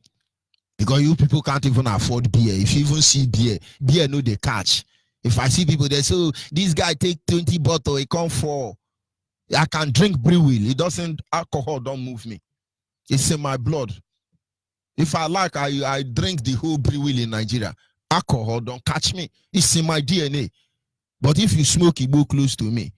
because you people can't even afford beer. If you even see beer no they catch. If I see people they say, oh, this guy take 20 bottles, he can't fall. I can drink brewil. It doesn't, alcohol don't move me. It's in my blood. If I like, I drink the whole brewil in Nigeria. Alcohol don't catch me. It's in my DNA. But if you smoke Igbo close to me,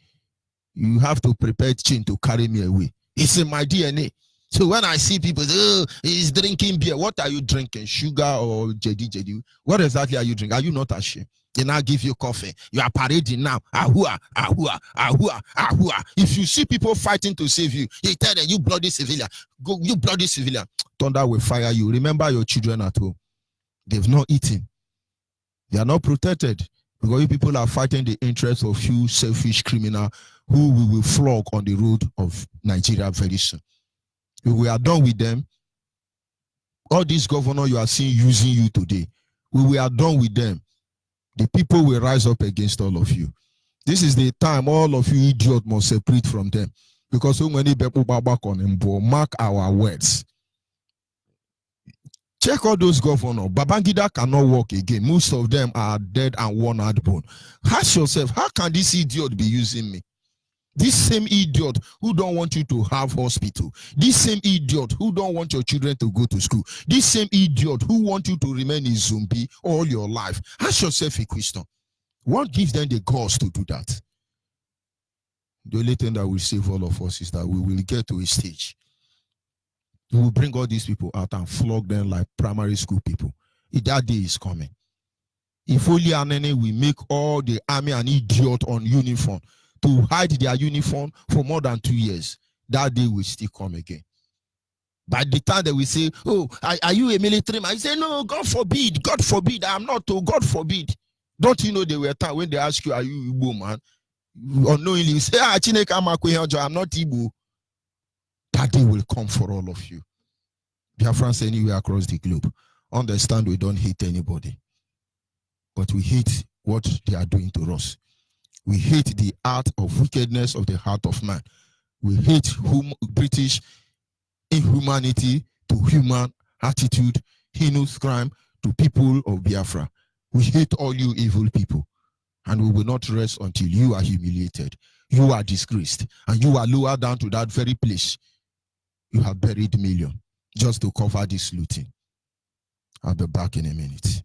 you have to prepare chin to carry me away. It's in my DNA. So when I see people say, oh, he's drinking beer, what are you drinking? Sugar or JD? What exactly are you drinking? Are you not ashamed? They now give you coffee. You are parading now. Ahua, ahua, ahua, ahua. If you see people fighting to save you, they tell them, you bloody civilian. Go, you bloody civilian. Thunder will fire you. Remember your children at home. They've not eaten. They are not protected. Because you people are fighting the interests of few selfish criminals who we will flog on the road of Nigeria very soon. If we are done with them, all these governors you are seeing using you today, we are done with them. The people will rise up against all of you. This is the time all of you idiots must separate from them. Because so many people back on him, mark our words. Check all those governors. Babangida cannot walk again. Most of them are dead and worn out bone. Ask yourself, how can this idiot be using me? This same idiot who don't want you to have hospital. This same idiot who don't want your children to go to school. This same idiot who want you to remain a zombie all your life. Ask yourself a question. What gives them the guts to do that? The only thing that will save all of us is that we will get to a stage. We will bring all these people out and flog them like primary school people. That day is coming. If only Anene will make all the army an idiot on uniform to hide their uniform for more than 2 years, that day will still come again. By the time that we say, oh, are you a military man? I say, no, God forbid, I am not, oh, God forbid. Don't you know there were times when they ask you, are you Igbo, man? Unknowingly, you say, Chineke Amakwe, I'm not Igbo. That day will come for all of you. Biafrans anywhere across the globe. Understand we don't hate anybody. But we hate what they are doing to us. We hate the art of wickedness of the heart of man. We hate British inhumanity to human attitude, heinous crime to people of Biafra. We hate all you evil people. And we will not rest until you are humiliated, you are disgraced, and you are lowered down to that very place. You have buried millions just to cover this looting. I'll be back in a minute.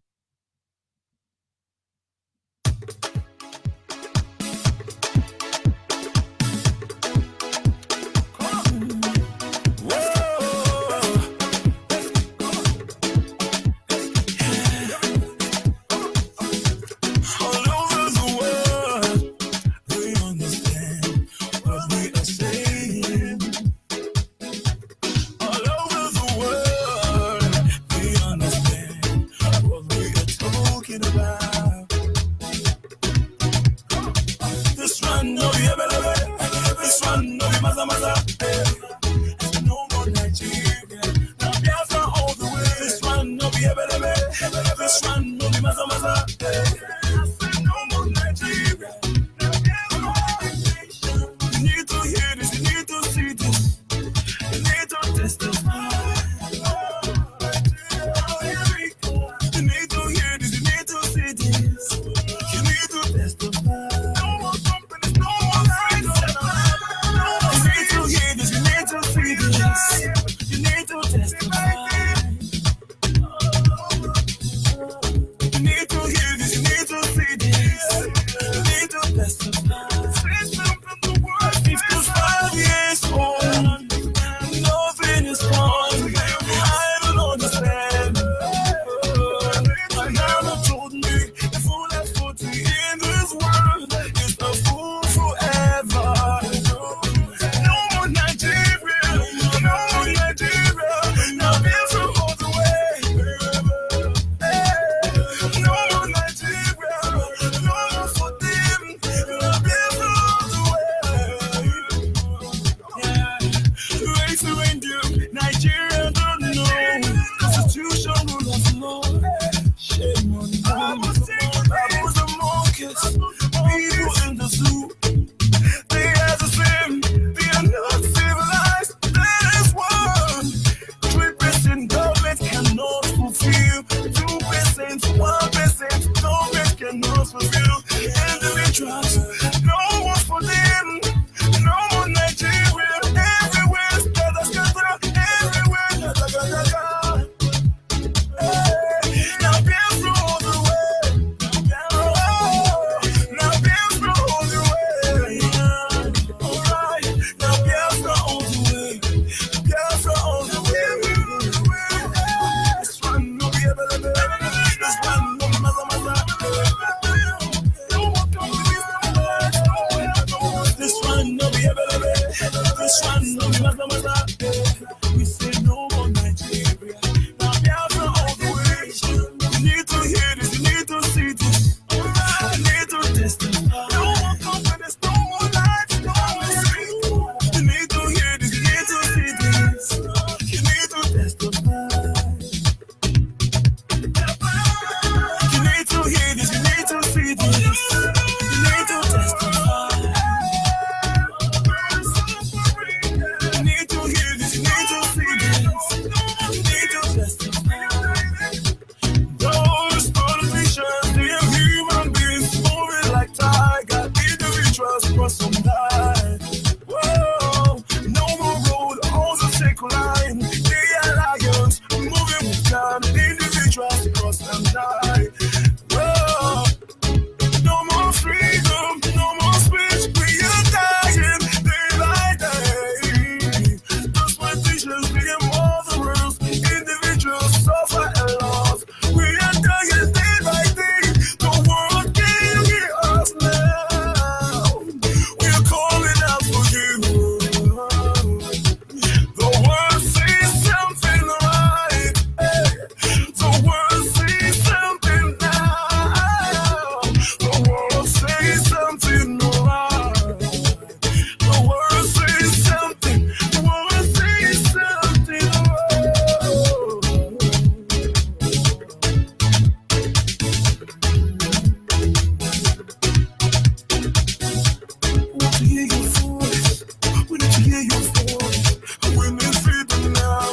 to hear your voice. We need freedom now.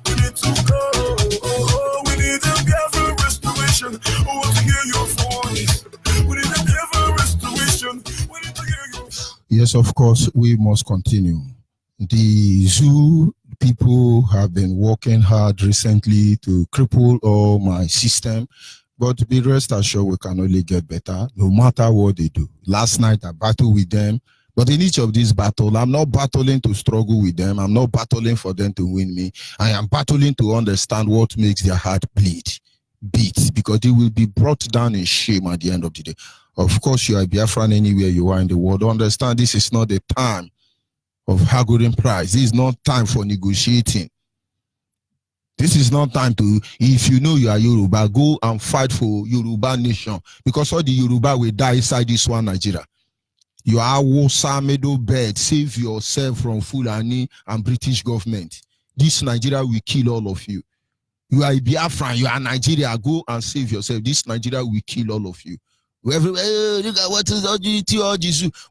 We need to go. We need a Biafra restoration. I want to hear your voice. We need a Biafra restoration. We need to hear your voice. Yes, of course, we must continue. The zoo people have been working hard recently to cripple all my system, but be rest assured we can only get better no matter what they do. Last night I battled with them, but in each of these battles, I'm not battling to struggle with them. I'm not battling for them to win me. I am battling to understand what makes their heart beat, because they will be brought down in shame at the end of the day. Of course, you are Biafran anywhere you are in the world. Understand this is not the time of haggling price. This is not time for negotiating. This is not time to, if you know you are Yoruba, go and fight for Yoruba nation, because all the Yoruba will die inside this one Nigeria. You are Wosa middle bed. Save yourself from Fulani and British government. This Nigeria will kill all of you. You are Biafran, you are Nigeria, go and save yourself. This Nigeria will kill all of you. Look at what is all.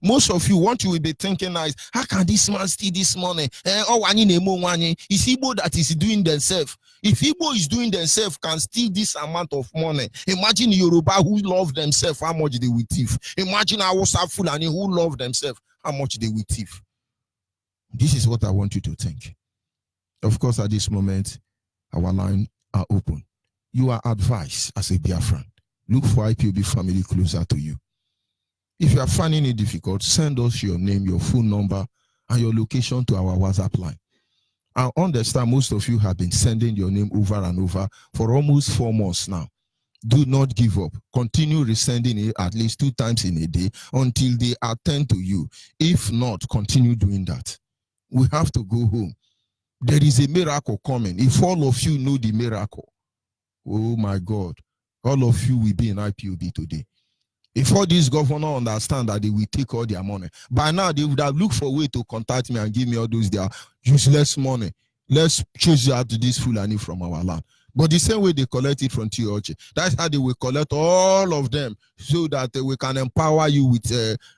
Most of you, what you will be thinking is, how can this man steal this money? It's Igbo that is doing themselves. If Igbo is doing themselves, can steal this amount of money. Imagine Yoruba who love themselves, how much they will thief. Imagine Hausa Fulani who love themselves, how much they will thief. This is what I want you to think. Of course, at this moment, our lines are open. You are advised as a Biafran. Look for IPOB family closer to you. If you are finding it difficult, send us your name, your phone number, and your location to our WhatsApp line. I understand most of you have been sending your name over and over for almost 4 months now. Do not give up. Continue resending it at least 2 times in a day until they attend to you. If not, continue doing that. We have to go home. There is a miracle coming. If all of you know the miracle, oh my God, all of you will be in IPOB today. If all these governors understand that they will take all their money, by now they would have looked for a way to contact me and give me all those their useless money. Let's chase out this Fulani from our land. But the same way they collect it from TOH, that's how they will collect all of them so that we can empower you with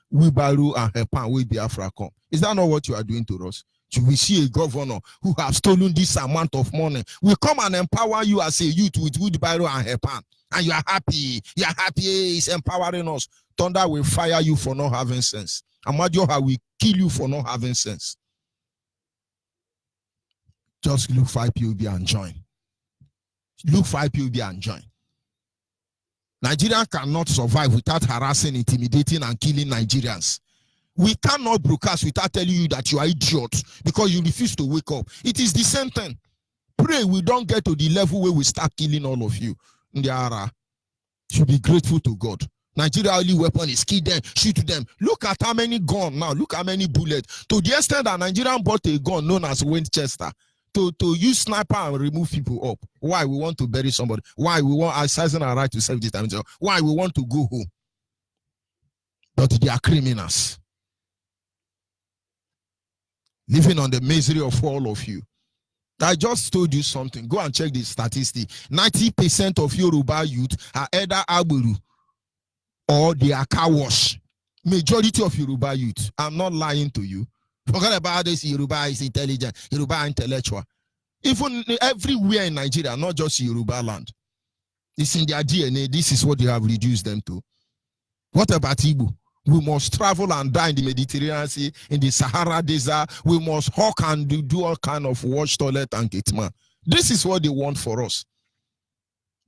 wheelbarrow and Hepan with Biafra come. Is that not what you are doing to us? You will see a governor who have stolen this amount of money. We come and empower you as a youth with wheelbarrow and Hepan. And you are happy. You are happy. It's empowering us. Thunder will fire you for not having sense. Amadioha will kill you for not having sense. Just look for IPOB and join. Look for IPOB and join. Nigeria cannot survive without harassing, intimidating, and killing Nigerians. We cannot broadcast without telling you that you are idiots because you refuse to wake up. It is the same thing. Pray we don't get to the level where we start killing all of you. Ndiara should be grateful to God. Nigeria only weapon is kill them, shoot them. Look at how many guns now. Look how many bullets. To the extent that Nigerian bought a gun known as Winchester to use sniper and remove people up. Why? We want to bury somebody. Why? We want exercising our right to self-defense. Why? We want to go home. But they are criminals. Living on the misery of all of you. I just told you something. Go and check the statistics. 90% of Yoruba youth are either Agburu or they are car wash. Majority of Yoruba youth. I'm not lying to you. Forget about this. Yoruba is intelligent. Yoruba intellectual. Even everywhere in Nigeria, not just Yoruba land. It's in their DNA. This is what they have reduced them to. What about Igbo? We must travel and die in the Mediterranean Sea, in the Sahara Desert. We must hawk and do all kind of wash, toilet, and gateman. This is what they want for us.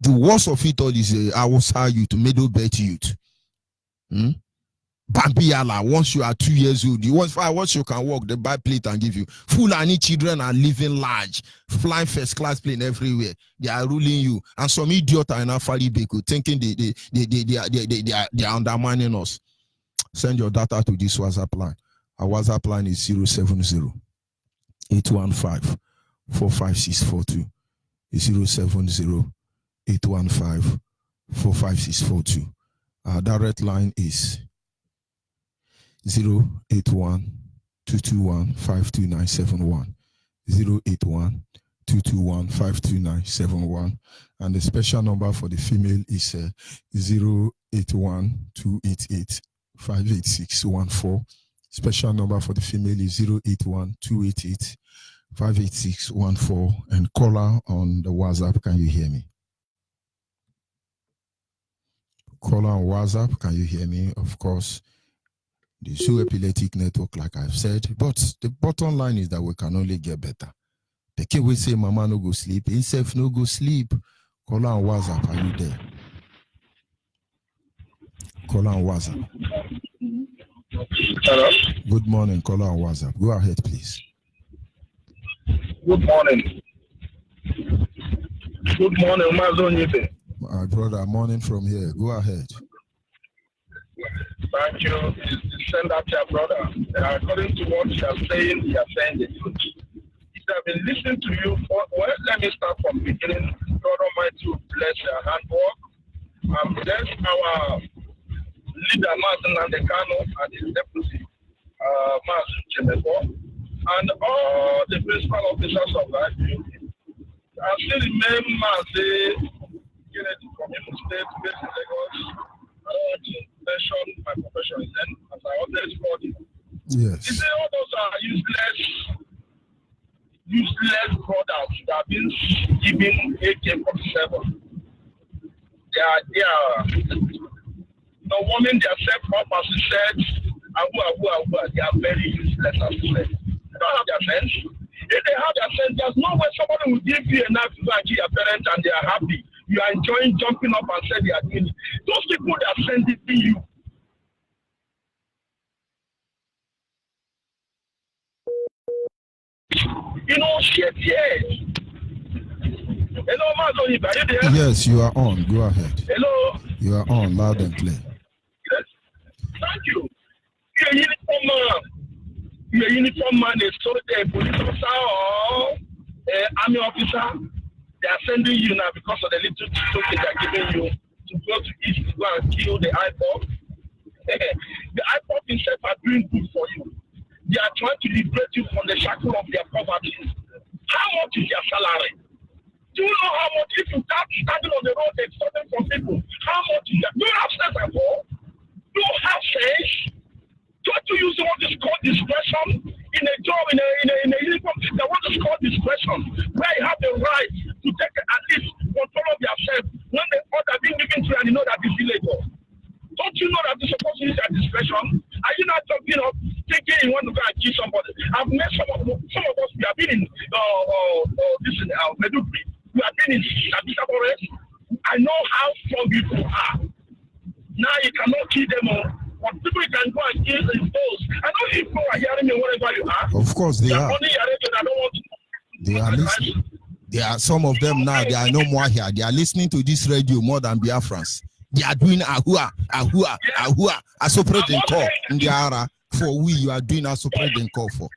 The worst of it all is Hausa youth, middle belt youth. Bambiala, once you are 2 years old, once you can walk, they buy plate and give you. Fulani children are living large, flying first class plane everywhere. They are ruling you. And some idiot are in Afari Beko thinking they are undermining us. Send your data to this WhatsApp line. Our WhatsApp line is 070-815-45642. 070-815-45642. Our direct line is 081-221-52971. 081-221-52971. And the special number for the female is 081-288-58614. Special number for the female is 081-288-58614. And caller on the WhatsApp, can you hear me? Caller on WhatsApp, can you hear me? Of course, the Zoo Epileptic Network, like I've said, but the bottom line is that we can only get better. The kid will say, Mama no go sleep, himself no go sleep. Caller on WhatsApp, are you there? Caller on WhatsApp. Hello. Good morning, caller on WhatsApp. Go ahead, please. Good morning. Good morning, Onyibe. My brother, morning from here. Go ahead. Thank you. Send that to your brother. According to what you are saying the truth. If I have been listening to you, well, let me start from the beginning. God Almighty will bless your handwork. Bless our leader, Martin Nandekano, and his deputy, Martin Chemeko, and all the principal officers of that duty. I still remember from Imo State, based in Lagos. I don't want to mention my profession then, as I always called it. Yes. You say all those are useless brothers that have been given AK-47. They are warming themselves up, as you said, they are very useless, as you said. They don't have their sense. If they have their sense, there's no way somebody will give you enough to go your parents and they are happy. You are enjoying jumping up and say they are doing it. Those people that are sending you. You know, shit, yes. Hello, Onyibe, are you there? Yes, you are on. Go ahead. Hello. You are on, loud and clear. Yes. Thank you. You're a uniform man, a soldier, a police officer, or army officer. They are sending you now because of the little token they are giving you to go to East to go and kill the IPOP. The IPOP himself are doing good for you. They are trying to liberate you from the shackle of their poverty. How much is their salary? Do you know how much, if you start standing on the road extorting from people, how much is that? Do you have sense at all? Do you have sense? Try to use what is called discretion in a job, in a uniform. They want to call discretion, where you have the right to take at least control of yourself when the order being given to you and you know that it's illegal. Don't you know that you're supposed to use your discretion? Are you not talking of thinking you want to go and kill somebody? I've met some of us, we have been in Medugri, we have been in Sabisa Forest. I know how strong people are. Now you cannot kill them all. But people can go and kill those. I know people are hearing me wherever you are. Of course they are. Only hearing you, I don't want to. They are listening. There are some of them now, they are no more here. They are listening to this radio more than Biafrans. They are doing ahua, asopreding call. Ndiara, for we, you are doing asopreding call for.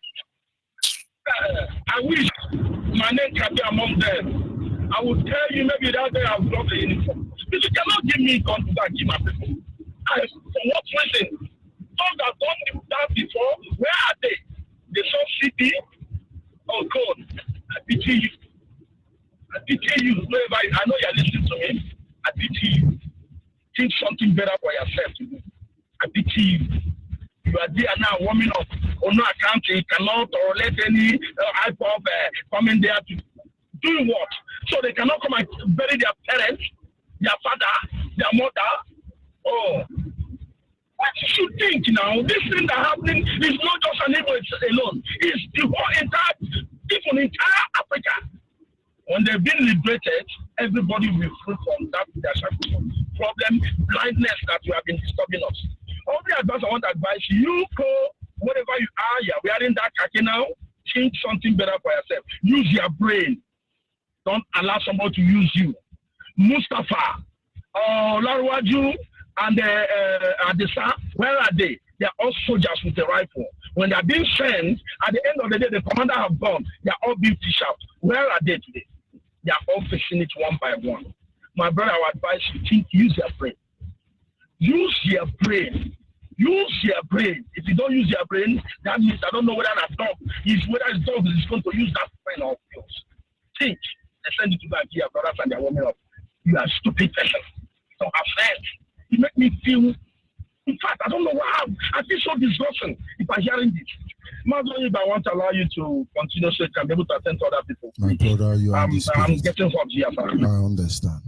I wish my name can be among them. I will tell you maybe that day I've got the uniform. But you cannot give me gun to give my people. For what reason? Those that done that before, where are they? They saw CP. Oh God, I pity you. I pity you. Wherever I know you're listening to me. I pity you. Think something better for yourself to do. I pity you. You are there now warming up. On no account, you cannot or let any IPOP come in there to do what? So they cannot come and bury their parents, their father, their mother. Oh, what you should think now? This thing that happening is not just an Igbo alone. It's the whole entire Africa. When they've been liberated, everybody will be free from that their problem, blindness that you have been disturbing us. All the advice I want to advise you, go wherever you are, you're wearing that khaki now, think something better for yourself. Use your brain. Don't allow somebody to use you. Mustafa, Larwaju, and Adisa, where are they? They are all soldiers with a rifle. When they are being sent, at the end of the day, the commander have gone. They are all being fished out. Where are they today? They are all facing it one by one. My brother, I would advise you, use your brain. Use your brain. Use your brain. If you don't use your brain, that means I don't know whether that dog is going to use that brain of yours. Think. They send you to back here, brothers, and they're warming up. You are a stupid person. You don't have sense. You make me feel In fact, I don't know why I feel so disgusting if I'm hearing this. Onyibe, I want to allow you to continue so you can be able to attend to other people. My brother, you are I'm getting hot here. I understand.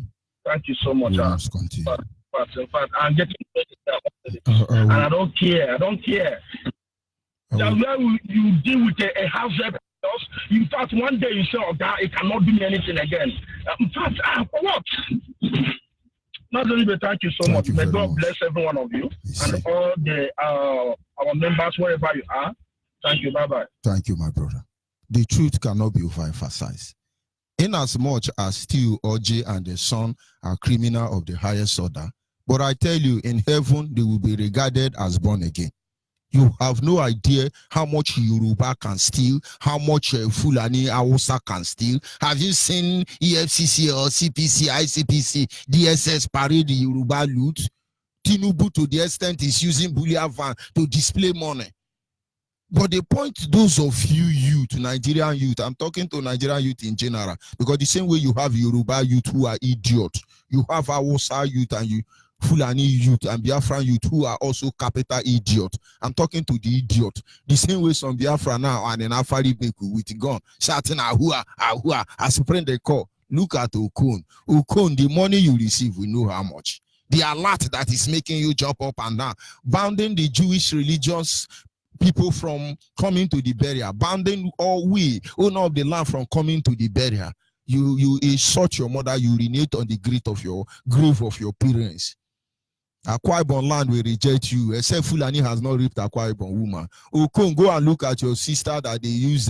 Thank you so much. We must continue. But in fact, I'm getting and I don't care. That's where you deal with a house. In fact, one day you say, "Oh God, it cannot do me anything again." In fact, for what? Onyibe, thank you so much. May God bless every one of you and all the our members wherever you are. Thank you. Bye bye. Thank you, my brother. The truth cannot be overemphasized. Inasmuch as still Oji and the son are criminal of the highest order, but I tell you, in heaven they will be regarded as born again. You have no idea how much Yoruba can steal, how much Fulani Hausa can steal. Have you seen EFCC or CPC, ICPC, DSS parade the Yoruba loot? Tinubu, to the extent, is using bullion van to display money. But the point, those of you, Nigerian youth, I'm talking to Nigerian youth in general, because the same way you have Yoruba youth who are idiots, you have Hausa youth and you Fulani youth and Biafra youth who are also capital idiots. I'm talking to the idiot. The same way some Biafra now and an Afari Beku with gun shouting ahua, ahua, as friend they call. Look at Okon. Okon, the money you receive, we know how much. The alert that is making you jump up and down, bounding the Jewish religious people from coming to the burial, bounding all we owner of the land from coming to the burial. You insult your mother, you urinate on the grave of your parents. Akwa Ibom land will reject you, except Fulani has not raped Akwa Ibom woman. Okon, go and look at your sister that they use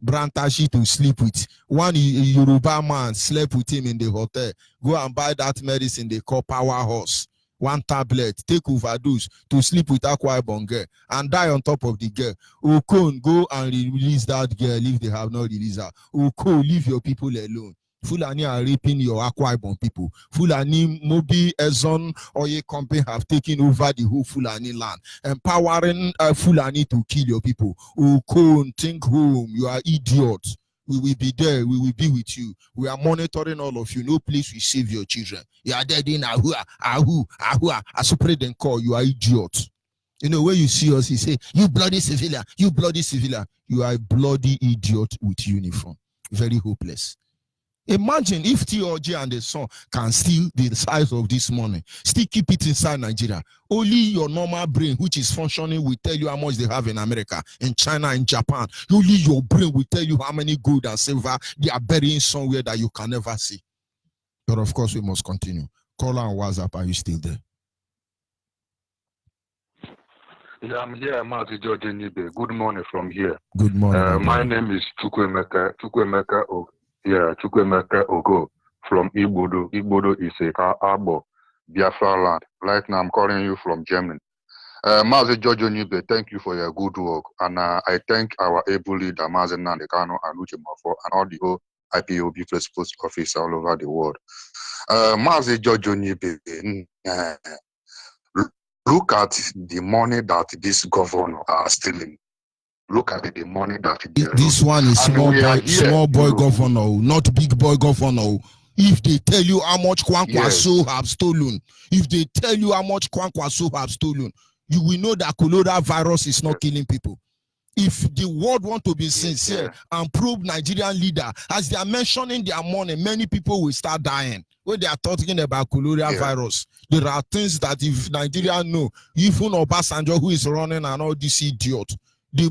Brantashi to sleep with. One Yoruba man slept with him in the hotel. Go and buy that medicine they call power horse. One tablet, take overdose to sleep with Akwa Ibom girl and die on top of the girl. Okon, go and release that girl if they have not released her. Okon, leave your people alone. Fulani are raping your Akwa Ibom people. Fulani, Mobi, Ezon, Oye Company have taken over the whole Fulani land, empowering Fulani to kill your people. Okon, think home. You are idiots. We will be there. We will be with you. We are monitoring all of you. No place will save your children. You are dead in ahua, ahua. As a president call, you are idiots. You know, when you see us, he say, "You bloody civilian, you bloody civilian." You are a bloody idiot with uniform. Very hopeless. Imagine if T.O.J. and the son can steal the size of this money, still keep it inside Nigeria. Only your normal brain, which is functioning, will tell you how much they have in America, in China, in Japan. Only your brain will tell you how many gold and silver they are burying somewhere that you can never see. But of course, we must continue. Call on WhatsApp. Are you still there? Yeah, I'm here, Marty George Onyibe. Good morning from here. Good morning. My name is Chukwemeka Ogo from Igbodo. Igbodo is a Abo, Biafra land. Right now, I'm calling you from Germany. Mazi George Onyibe, thank you for your good work. And I thank our able leader, Mazi Nandekano and Uche Mafo, and all the whole IPOB principal office all over the world. Mazi George Onyibe, look at the money that this governor are stealing. Look at the money that this one is small boy governor, not big boy governor. If they tell you how much Kwankwaso have stolen, if they tell you how much Kwankwaso have stolen, you will know that coronavirus is not killing people. If the world want to be sincere and prove Nigerian leader, as they are mentioning their money, many people will start dying. When they are talking about coronavirus, there are things that if Nigeria know, even Obasanjo who is running and all these idiots, the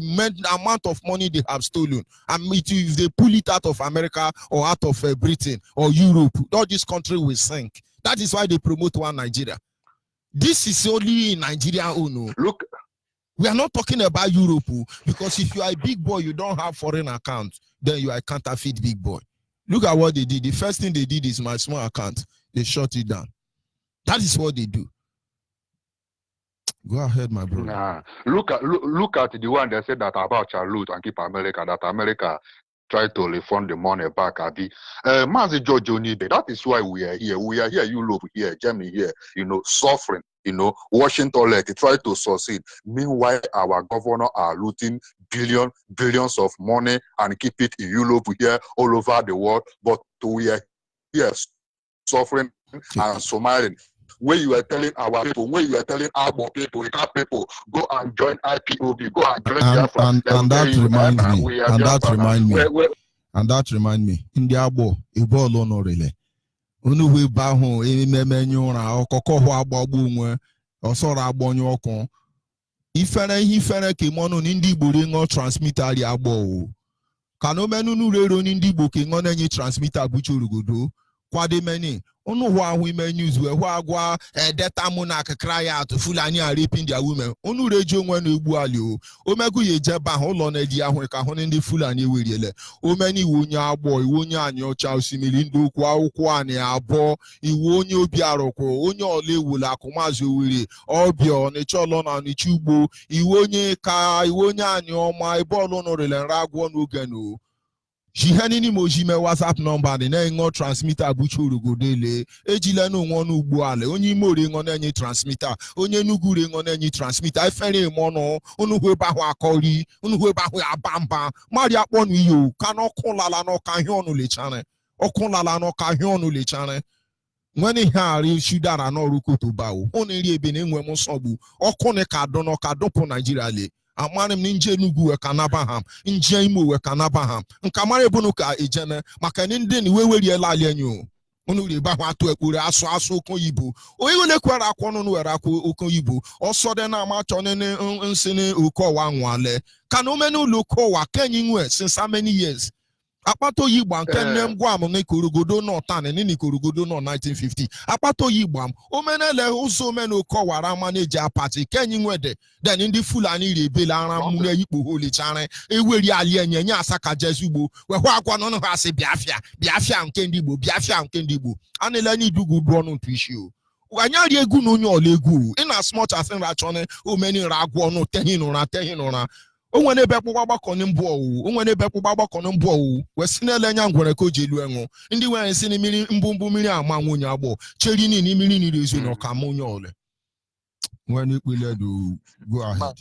amount of money they have stolen, and if they pull it out of America or out of Britain or Europe, all this country will sink. That is why they promote one Nigeria. This is only in Nigeria only. Look, we are not talking about Europe, because if you are a big boy, you don't have foreign account, then you are a counterfeit big boy. Look at what they did. The first thing they did is my small account. They shut it down. That is what they do. Go ahead, my brother. Nah. Look at the one that said that about loot and keep America, that America tried to refund the money back. Mazi George Onyibe, that is why we are here. We are here, Europe here, Germany here, suffering, washing toilet, try to succeed. Meanwhile, our governor are looting billions of money and keep it in Europe here, all over the world. But we are here suffering and smiling. where you are telling our people, where you are telling our people, go and join IPOB, go and join Biafra. And that reminds me, and that reminds me, in the abo, a ball on really. Unu we bahu, menyura, okoko agbabu nwe, osora agbonyo okon. Ifere kemono nindi buringo transmitter ali abo. Kano menu nu rero nindi boke ngone nyi transmitter buchurugodo. Kwade meni. Onu wa women news we wa data muna cry out Fulani are raping their women. Onu rejo nwe no egbu ali o. O meku ye jeba ho lo na di ahun ka ho ndi Fulani weriele. O meni wonya abo, wonya anyo cha osimiri ndo kwa ukwu ani abo, iwo onye obi aroko, onye ole wula akumazo were, obio ni cholo na ni chugbo, iwo onye ka, iwo onye anyo ma ibolo no rele ragwo no geno. Jihani mojime WhatsApp number ni na ngo transmitter buchuru godele ejile no wonu ugbo ale onye imore ngo na enyi transmitter onye nugure ngo na enyi transmitter ifere mono unu hwe ba ho akori unu hwe ba ho abamba mari akponu iyo kana okunlala no ka hionu lechane okunlala no ka hionu lechane nwene ha ri shudara no rukoto bawo oni ri ebe na enwe mo sogbu okune ka dono ka dopo Nigeria le amanim ninje nugu we kanabaham nje imo we kanabaham nkamare bunu ka ejene maka ndi ni weweri ela alienyo unu ri ba hwa to ekpore aso okon yibo oyi le kwara akwonu no wera akwo okon yibo oso de na ma cho ne nsini ukowa nwale kana omenu lokowa kenyi nwe since how many years Apato Yigbam kenem guam ne Korogodo no tan and ni Korogodo no 1950. Apato Yigbam, omenele also meno kowara manager party, Kenyin wede, then in the Fulani rebel mune yipo holy chane, a weary alien yasaka jesubo, where Wagon has a Biafra and Kendibo, and Eleni do good one to issue. Wanyari egu no nyo legu, in as much as in Rachone, o many ragwa no tehinona. Onwene bepu baba konimbo onwene bepu baba konimbo wesinele nya ngwere ko jelu enwo ndi we nsi ni miri mbumbu miri amanwu nya agbo cheri ni miri ni rezo no kamunyo ole when it will do go ahead.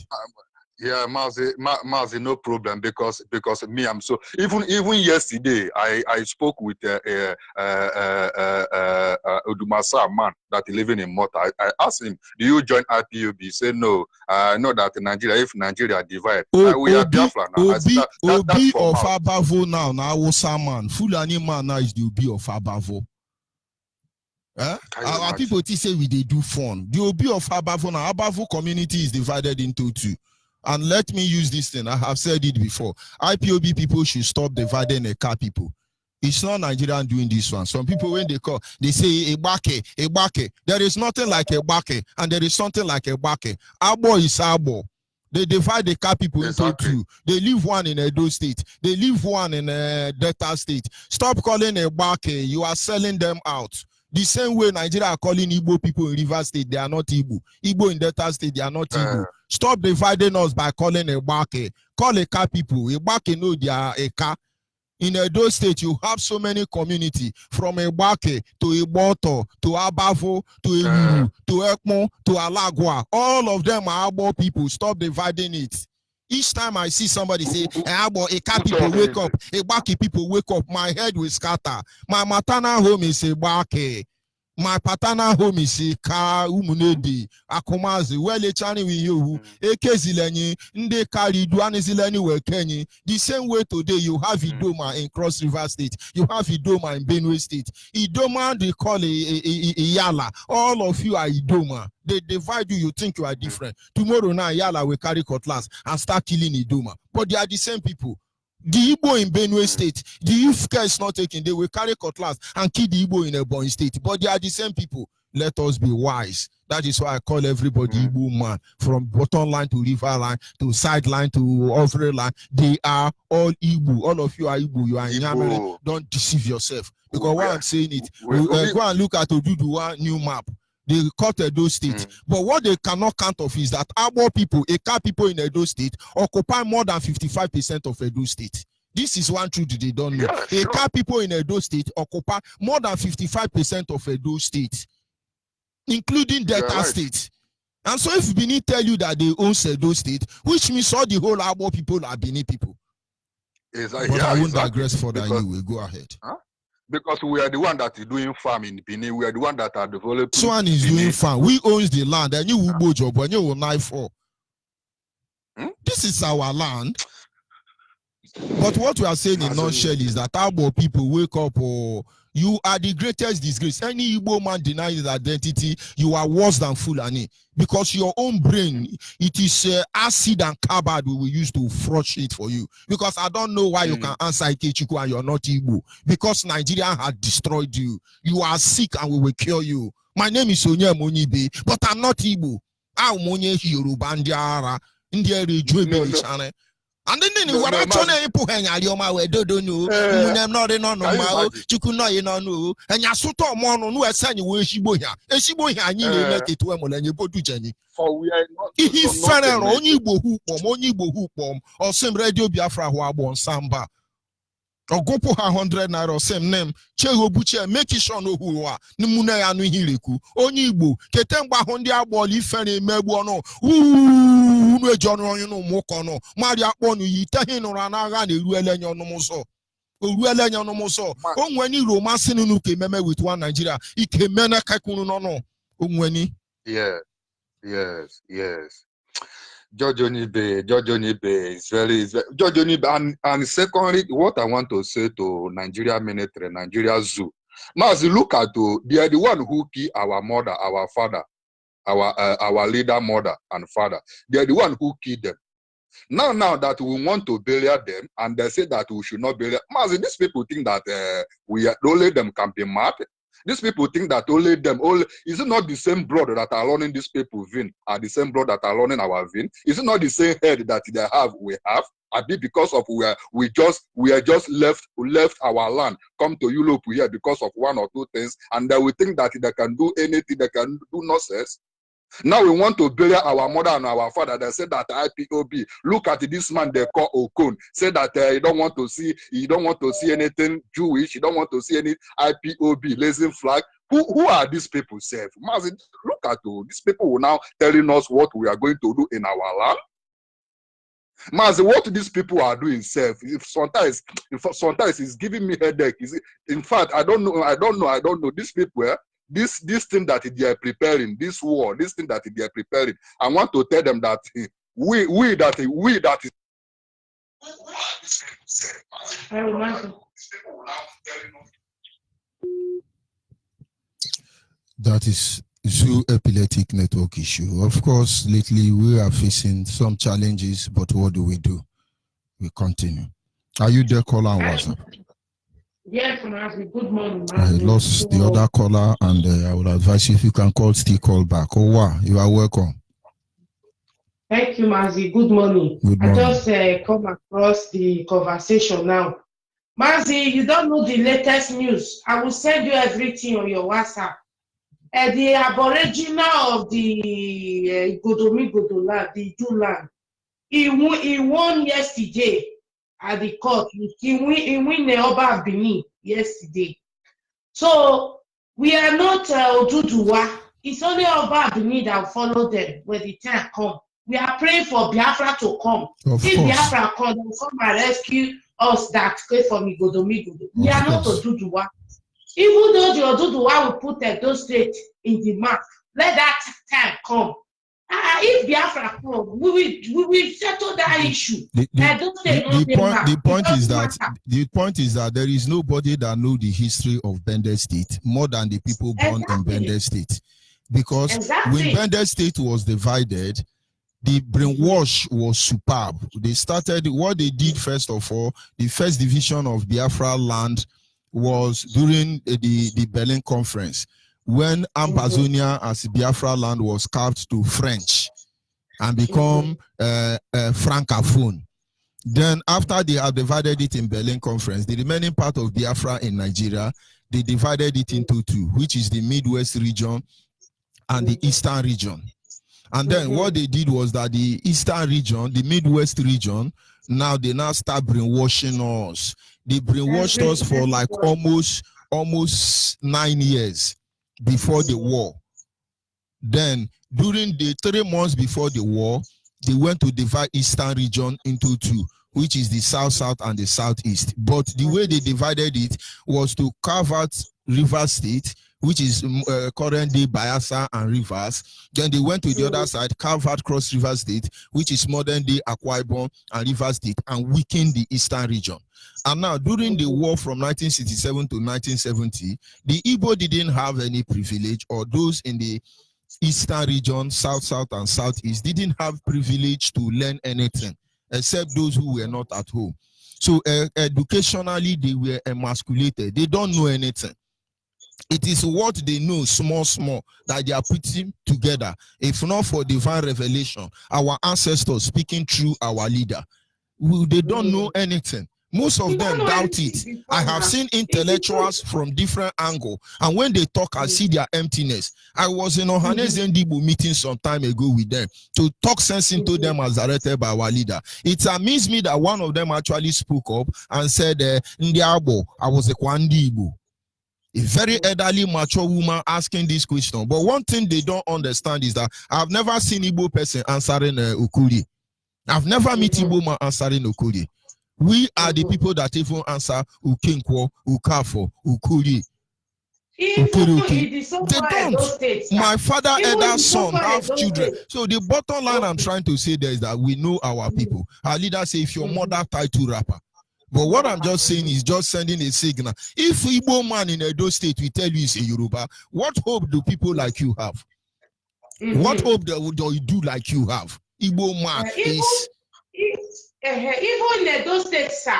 Yeah, Mazi, no problem because me, I'm so even yesterday I spoke with Odumasa man that living in Mota. I asked him, "Do you join IPOB?" He said, "No. I know that if Nigeria divide, we are Biafra now." Obi of Abavo now Wosaman Fulani man now is the Obi of Abavo. Our people say we they do fun. The Obi of Abavo now Abavo community is divided into two. And let me use this thing. I have said it before. IPOB people should stop dividing a car people. It's not Nigerian doing this one. Some people, when they call, they say, Ebake. There is nothing like Ebake, and there is something like Ebake. Abo is Abo. They divide the car people into two. They leave one in Edo State. They leave one in Delta State. Stop calling Ebake. You are selling them out. The same way Nigeria are calling Igbo people in River State, they are not Igbo. Igbo in Delta State, they are not Igbo. Stop dividing us by calling Ebake. Call Eka people. Ebake know they are Eka. In Edo State, you have so many communities from Ebake to Iboto to Abavo to Eluru to Ekmo to Alagwa. All of them are Abo people. Stop dividing it. Each time I see somebody say, Eka people wake up, Ebaki people wake up, my head will scatter. My maternal home is Ebake. My paternal home is Eka Umunedi. Akomazi, wele chani wi you, Eke Zileni, Nde Kari, Duane Zileni Kenyi. The same way today you have Idoma in Cross River State, you have Idoma in Benue State. Idoma, they call Yala. All of you are Idoma. They divide you, you think you are different. Tomorrow now, Yala will carry cutlass and start killing Idoma. But they are the same people. The Igbo in Benue State, the youth care is not taken. They will carry cutlass and kill the Igbo in Ebonyi State. But they are the same people. Let us be wise. That is why I call everybody Igbo man. From bottom line to river line to sideline to over line. They are all Igbo. All of you are Igbo. You are Nyamere. Don't deceive yourself. Because why I'm saying it, go and look at Oduduwa new map. They cut Edo State. But what they cannot count of is that Abo people, Eka people in Edo State, occupy more than 55% of Edo State. This is one truth they don't know. Yeah, Eka people in Edo State occupy more than 55% of Edo State, including Delta State. And so if Benin tell you that they own Edo State, which means all the whole Abo people are Benin people. But I won't digress further. You will go ahead. Because we are the one that is doing farm in Benin. We are the one that are developing. Swan is doing farm. We owns the land, and you will go job when you will knife for. This is our land. But what we are saying in nutshell is that our people wake up, or you are the greatest disgrace. Any Igbo man denies his identity, you are worse than Fulani. Because your own brain, it is acid and carbide we will use to flush it for you. Because I don't know why you can answer Ikechiku and you're not Igbo. Because Nigeria had destroyed you. You are sick and we will cure you. My name is Onyibe, but I'm not Igbo. I'm Onye Yoruba Ndiara. India Rejuve. And then we were actually putting a yoma we don't know. Not in on my Chikuno, you know, and Yasuto Mono, who has sent you where she boya. And she boya, and you make it to Emily and you put to Jenny. For we are not. He fell on Onyibo hoop, or some radio Biafra who are born Samba. Or go for 100 naira, same name, Cheho Buche, make it sure no who are, Numuna and Hiliku, Onyibo, Ketemba Hondia Boli, Fanny Mebuano, ooh, John, you know, Mokono, Maria Bonu, Yitahin or Anagani, Ruelen Yonomoso. Ruelen Yonomoso. Oh, when you romancing Nuke with one Nigeria, he came Mena Kakuno, Umweni. Yes. George Onyibe is very George Onyibe, and secondly, what I want to say to Nigeria military, Nigeria Zoo. Mazi, look at they are the one who kill our mother, our father, our leader, mother and father. They are the one who killed them. Now that we want to bury them, and they say that we should not bury them. Mazi, these people think that only them can be mad. These people think that only them, is it not the same blood that are running these people vein, are the same blood that are running our vein? Is it not the same head that they have, we have? I be because of we are just left our land, come to Europe here because of one or two things, and they will think that they can do anything, they can do nonsense. Now we want to bury our mother and our father. They said that IPOB. Look at this man they call Okon. Say that he don't want to see anything Jewish. He don't want to see any IPOB raising flag. Who are these people? Self? Look at these people will now telling us what we are going to do in our land. Mazi, what these people are doing, self. If sometimes it's giving me headache. In fact, I don't know. These people. This thing that they are preparing, this war, this thing that they are preparing, I want to tell them that we that is. That is Zoo epileptic network issue. Of course, lately we are facing some challenges, but what do? We continue. Are you there, caller on WhatsApp? Yes, Mazi. Good morning, Mazi. I lost the other caller, and I would advise you if you can still call back. Oh, wow, you are welcome. Thank you, Mazi. Good morning. Good morning. I just come across the conversation now. Mazi, you don't know the latest news. I will send you everything on your WhatsApp. The aboriginal of the Godomi land, the Juland, he won yesterday. At the court, he win the Oba Benin yesterday. So we are not Oduduwa. It's only Oba Benin that follow them when the time come. We are praying for Biafra to come. If Biafra come, they will come and rescue us that came from Igodomi. We are not Oduduwa. Even though the Oduduwa will put those states in the map, let that time come. If Biafra come, we will settle that issue. The point is that there is nobody that knows the history of Bendel State more than the people born in Bendel State. Because when Bendel State was divided, the brainwash was superb. They started what they did first of all. The first division of Biafra land was during the Berlin Conference, when Ambazonia as Biafra land was carved to French and become Francophone. Then after they have divided it in Berlin Conference, the remaining part of Biafra in Nigeria, they divided it into two, which is the Midwest region and the Eastern region. And then what they did was that the Eastern region, the Midwest region, now they start brainwashing us. They brainwashed us for like almost 9 years before the war. Then during the 3 months before the war, they went to divide Eastern region into two. which is the south-south and the southeast. But the way they divided it was to carve out Rivers State, which is currently Bayelsa and Rivers. Then they went to the other side, carved out Cross River State, which is modern-day Akwa Ibom and Rivers State, and weakened the eastern region. And now, during the war from 1967 to 1970, the Igbo didn't have any privilege, or those in the eastern region, south, and southeast, didn't have privilege to learn anything, except those who were not at home. So educationally, they were emasculated. They don't know anything. It is what they know, small, that they are putting together. If not for divine revelation, our ancestors speaking through our leader, they don't know anything. Most of them doubt it. I have seen intellectuals from different angles, and when they talk, I see their emptiness. I was in Ohanes Ndibo meeting some time ago with them to talk sense into them as directed by our leader. It amazed me that one of them actually spoke up and said, Ndiabo, I was a Kwandibo. A very elderly, mature woman asking this question. But one thing they don't understand is that I've never seen Igbo person answering Ukuri. I've never met Igbo man answering Ukuri. We are the people that even answer Ukinkwo, Ukafo, Ukuri. They don't. My father, elder son, have children. So the bottom line I'm trying to say there is that we know our people. Our leader say, if your mother tied to rapper. But what I'm just saying is just sending a signal. If Igbo man in Edo State will tell you he's a Yoruba, what hope do people like you have? What hope do you do like you have? Igbo man is... Even in Edo State, sir,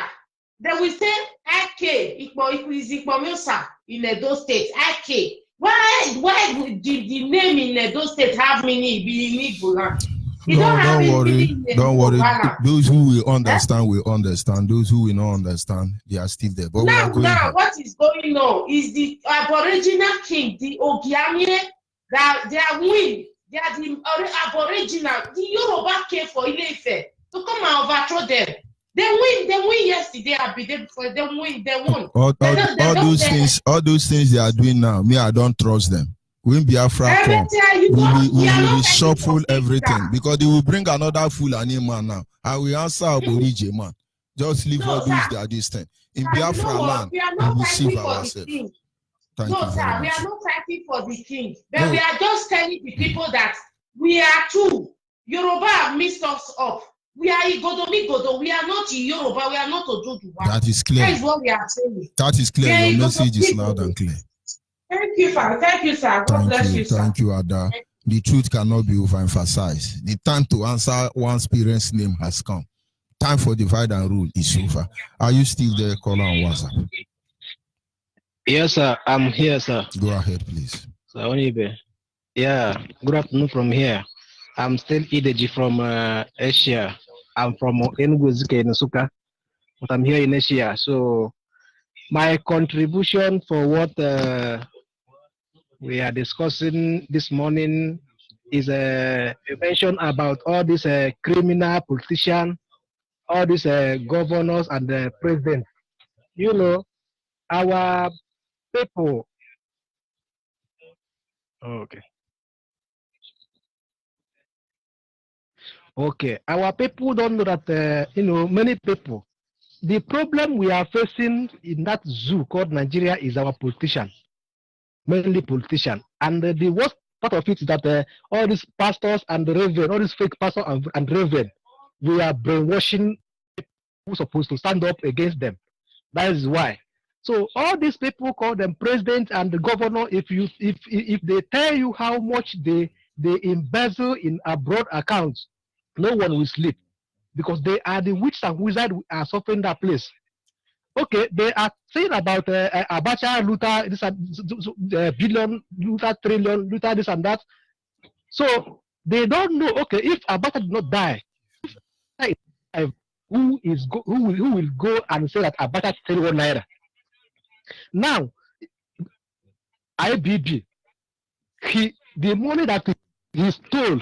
they will say, "Ake, Igbo sir, in Edo State, Ake." Why would the name in Edo State have meaning in Igbo? Don't worry. Those who will understand will understand. Those who will not understand, they are still there. But now, what is going on is the Aboriginal king, the Ogiamie, that they are win. They are the Aboriginal. The Yoruba came for Ile-Ife to come and overthrow them. They win yesterday. They won. All those things they are doing now, me, I don't trust them. When Biafra come, we will reshuffle everything because they will bring another Fulani man now. I will answer Aborige man. Just leave all those they are distant. In Biafra land, we will save ourselves. Thank you very much. We are not fighting for the king, but we are just telling the people that we are too. Yoruba have mixed us up. We are Igodomigodo. We are not Yoruba. We are not Ojojuba. That is clear. That is what we are saying. That is clear. Your message is loud and clear. Thank you, sir. Thank you, sir. God bless you, sir. Thank you, Ada. The truth cannot be overemphasized. The time to answer one's parent's name has come. Time for divide and rule is over. Are you still there, caller on WhatsApp? Yes, sir. I'm here, sir. Go ahead, please. So, Onyibe. Yeah, good afternoon from here. I'm still Ideji from Asia. I'm from Enugu in Nsukka, but I'm here in Asia. So, my contribution for what we are discussing this morning is a mention about all these criminal politicians, all these governors and the president. You know, our people. Okay, our people don't know that, many people. The problem we are facing in that zoo called Nigeria is our politicians, mainly politicians. And the worst part of it is that all these pastors and the reverend, all these fake pastors and reverend, we are brainwashing people who are supposed to stand up against them. That is why. So all these people call them president and the governor. If they tell you how much they embezzle in abroad accounts, no one will sleep because they are the witches and wizards who are suffering that place. Okay, they are saying about Abacha, Luther, this billion, Luther, trillion, Luther, this and that. So they don't know. Okay, if Abacha did not die, who will go and say that Abacha stole 1 naira? Now, IBB, the money that he stole.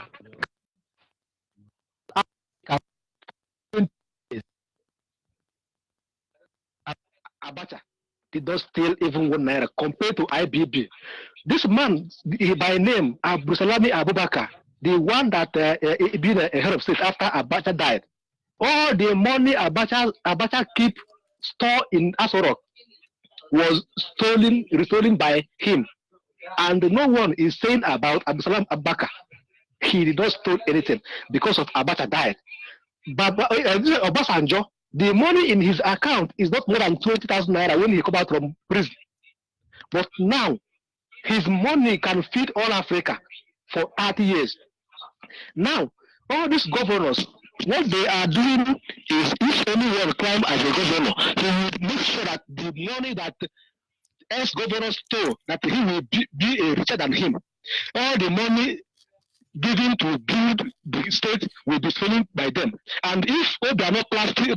Abacha did not steal even 1 naira compared to IBB. This man, by name, Abrusalami Abubakar, the one that been a head of state after Abacha died, All the money Abacha keep store in Asorok was restolen by him. And no one is saying about Abdulsalam Abaka. He did not steal anything because of Abacha died. But Obasanjo, the money in his account is not more than 20,000 naira when he come out from prison. But now, his money can feed all Africa for 30 years. Now, all these governors, what they are doing is if anyone climb as a governor, he will make sure that the money that ex-governor stole, that he will be richer than him. All the money given to build the state will be stolen by them. And if Obiano plaster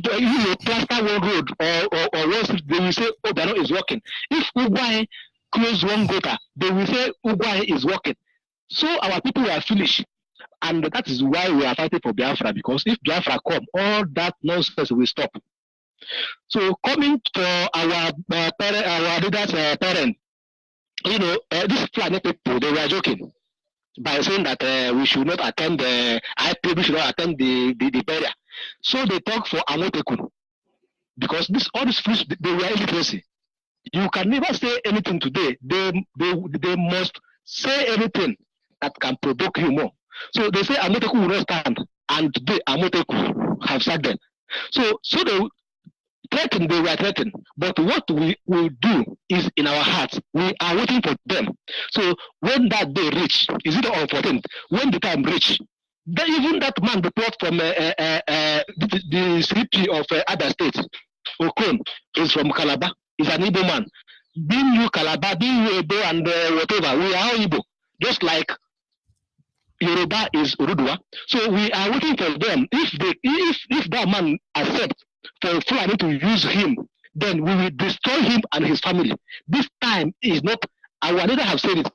one road or one street, they will say Obiano is working. If Ugwai close one gutter, they will say Ugwai is working. So our people are foolish. And that is why we are fighting for Biafra, because if Biafra come, all that nonsense will stop. So coming to our leaders' parent, these planet people, they were joking by saying that we should not attend the IPB, should not attend the burial. So they talk for Amotekun, because all these fools, they were illiteracy. You can never say anything today. They must say anything that can provoke you more. So they say Amotekun will not stand, and today Amotekun have sacked them. So they were threatened. But what we will do is in our hearts. We are waiting for them. So when that day reach, is it on 14th? When the time reach, even that man, the plot from the CP of other states, Okon, is from Calabar, is an Igbo man. Being you Calabar, being you Edo and whatever, we are all Igbo. Just like Yoruba is Urudua. So we are waiting for them. If that man accepts for Fulani to use him, then we will destroy him and his family. This time is not, our leader have said it.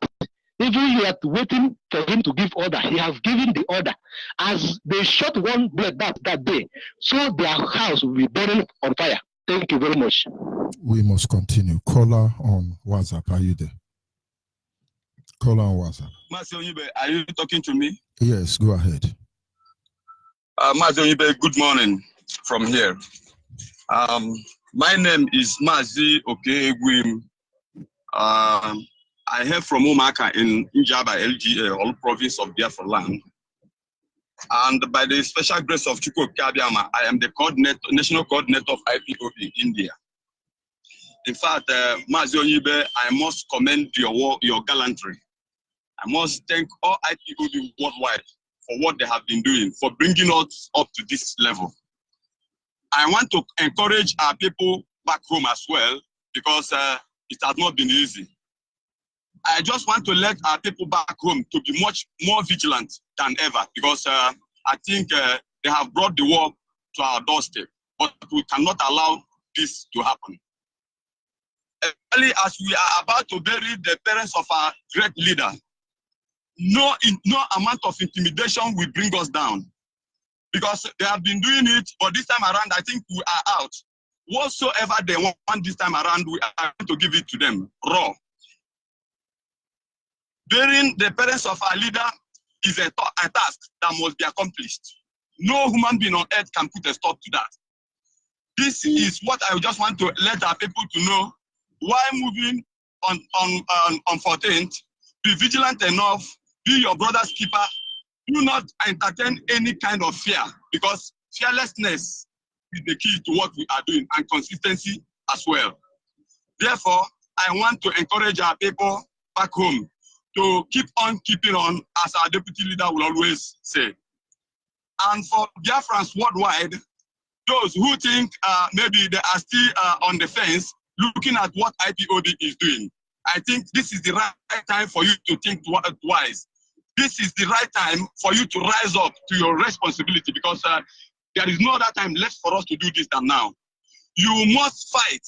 Even you are waiting for him to give order. He has given the order. As they shot one blood that day, so their house will be burning on fire. Thank you very much. We must continue. Caller on WhatsApp, are you there? Caller on WhatsApp. Master Onyibe, are you talking to me? Yes, go ahead. Master Onyibe, good morning from here. My name is Mazi Okeegwim. I hail from Umaka in Njaba, LGA, all province of Biafra land. And by the special grace of Chukwu Kabiama, I am the national coordinator of IPOB in India. In fact, Mazi Onyibe, I must commend your gallantry. I must thank all IPOB worldwide for what they have been doing, for bringing us up to this level. I want to encourage our people back home as well, because it has not been easy. I just want to let our people back home to be much more vigilant than ever, because I think they have brought the war to our doorstep, but we cannot allow this to happen. Early as we are about to bury the parents of our great leader, no amount of intimidation will bring us down, because they have been doing it, but this time around, I think we are out. Whatsoever they want this time around, we are going to give it to them, raw. Burying the parents of our leader is a task that must be accomplished. No human being on earth can put a stop to that. This is what I just want to let our people to know. While moving on 14th, be vigilant enough, be your brother's keeper. Do not entertain any kind of fear, because fearlessness is the key to what we are doing, and consistency as well. Therefore, I want to encourage our people back home to keep on keeping on, as our deputy leader will always say. And for Biafrans worldwide, those who think maybe they are still on the fence, looking at what IPOB is doing, I think this is the right time for you to think twice. This is the right time for you to rise up to your responsibility, because there is no other time left for us to do this than now. You must fight.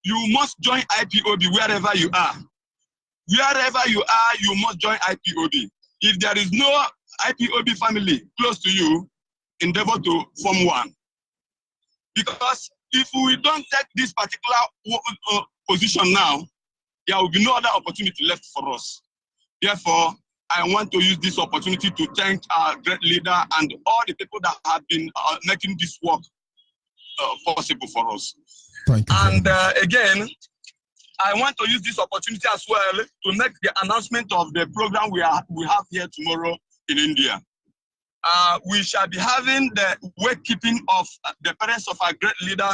You must join IPOB wherever you are. Wherever you are, you must join IPOB. If there is no IPOB family close to you, endeavor to form one. Because if we don't take this particular position now, there will be no other opportunity left for us. Therefore, I want to use this opportunity to thank our great leader and all the people that have been making this work possible for us. Thank you. And again, I want to use this opportunity as well to make the announcement of the program we have here tomorrow in India. We shall be having the wakekeeping of the parents of our great leader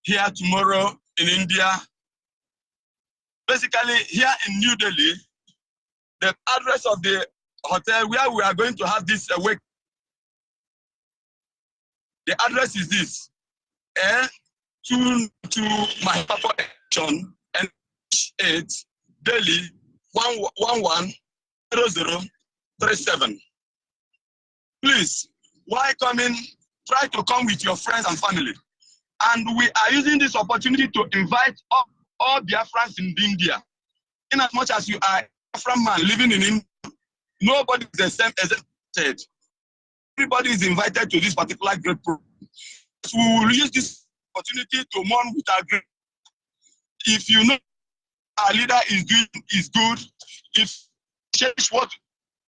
here tomorrow in India. Basically, here in New Delhi, the address of the hotel where we are going to have this wake. The address is this: 22 Mahipapa Junction, N8, Delhi 110037. Please, while coming, try to come with your friends and family. And we are using this opportunity to invite all Biafrans in India. In as much as you are a Biafran man living in India, nobody is the same as said. Everybody is invited to this particular great program. So we will use this opportunity to mourn with our great. If you know our leader is doing is good, if change what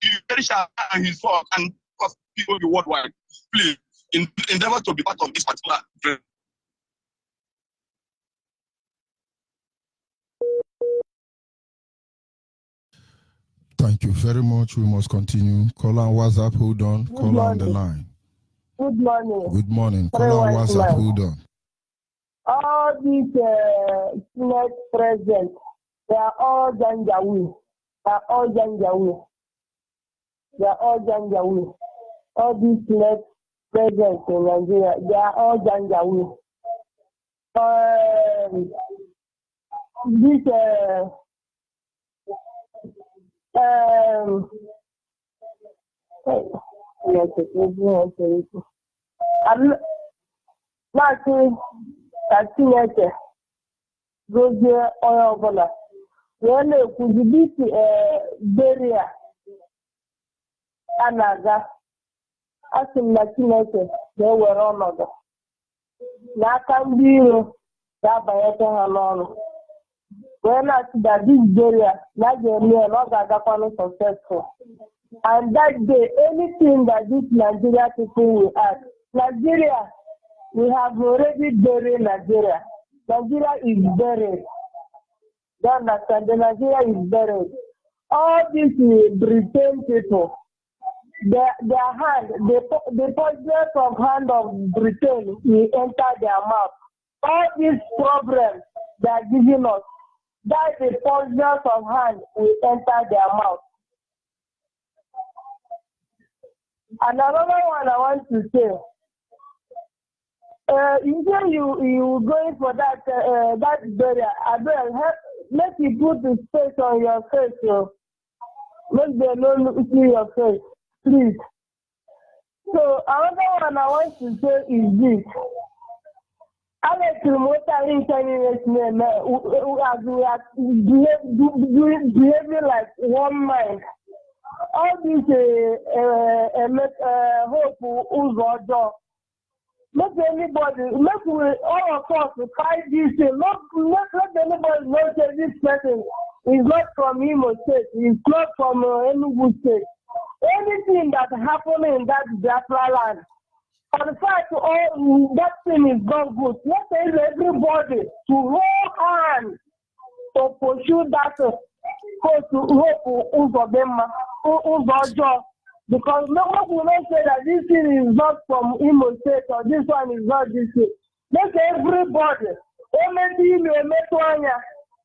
you cherish and his work and people worldwide, please endeavor to be part of this particular great. Thank you very much. We must continue. Call on WhatsApp. Hold on. Call on the line. Good morning. Good morning. Call on WhatsApp. Hold on. All these Senate presidents, they are all Janjaweed. They are all Janjaweed. They are all Janjaweed. All these Senate presidents in Nigeria, they are all Janjaweed. Ka Chineke gozie onye ọbụla wee na-ekwuzi dịka beri a na-aga, asị m na Chineke ga-ewere ọnọdụ n'aka ndị iro ga-abanyete ha n'ọnụ wee na-asị na dis beri a na ga-eme ya na ọ ga-agakwanụ successful. And that day, anything that this Nigeria people will ask, Nigeria, we have already buried Nigeria. Nigeria is buried. Don't understand? The Nigeria is buried. All these Britain people, their hand, the poisonous of hand of Britain will enter their mouth. All these problems they are giving us, that the poisonous of hand will enter their mouth. And another one I want to say, you going for that burial, I will help, make you put the space on your face, so make them not see your face, please. So another one I want to say is this. Alex Mota in name, as we are behaving like one mind. All this hope Uzojo. Make anybody, all of us fight this thing. Let anybody know that this person is not from Imo State, he's not from Enugu State. Anything that happened in that Biafra land, for the fact all that thing is not good. Let's everybody to hold hands to pursue that hope Uzojo. Because nobody will not say that this thing is not from Imo State or this one is not this thing. Make everybody, so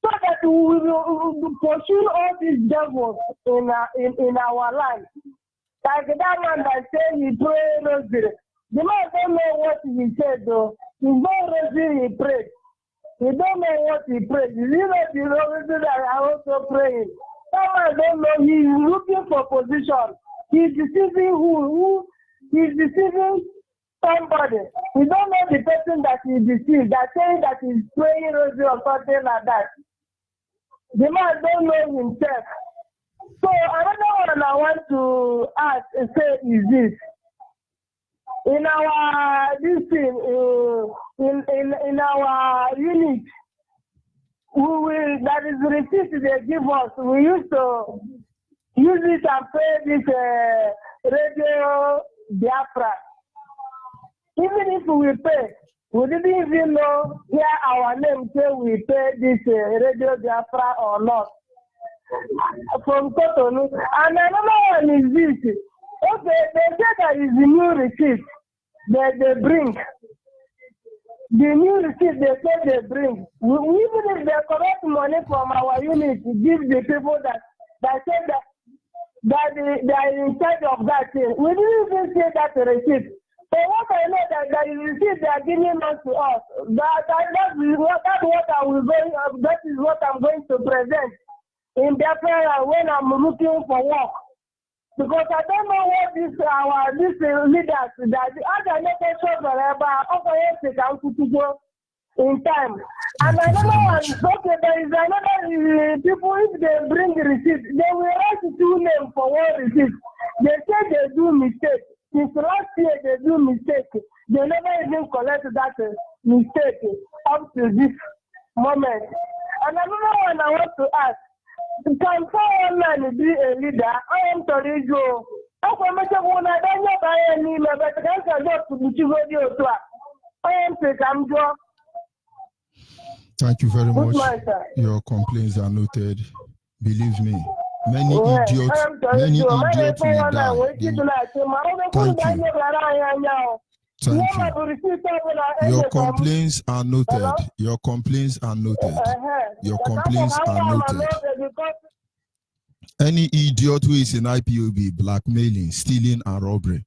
that we will pursue all these devils in our land. Like that one that said he prayed rosary. The man don't know what he said though. He's not rosary he prayed. He don't know what he prayed. Is it not the rosary that I also praying? Someone don't know. He's looking for position. He's deceiving who? He's deceiving somebody. We don't know the person that he deceived. That saying that he's praying rosary or something like that. The man don't know himself. So another one I want to ask and say is this. In our in our unit, we will, that is the receipt they give us. We used to use it and pay this radio Biafra. Even if we pay, we didn't even know hear our name say we pay this radio Biafra or not. From Cotonou. And another one is this. Okay, they say there is a new receipt that they bring. The new receipt they say they bring. Even if they collect money from our unit, give the people that say that they are in charge of that thing. We didn't even say that receipt. So what I know that there is receipt they are giving us to us. That is what I'm going to present in Biafra when I'm looking for work. Because I don't know what these leaders that I make a shot forever in time. And another one, okay, there is another people, if they bring the receipt, they will write two names for one receipt. They say they do mistake. Since last year they do mistake. They never even collect that mistake up to this moment. And another one I want to ask, can someone be a leader? I am sorry, Joe. I am Thank you very much. Good night, Your complaints are noted. Believe me, many idiots will die. Thank you. Your complaints are noted. Your complaints are noted. Your complaints are noted. Any idiot who is in IPOB, blackmailing, stealing, and robbery,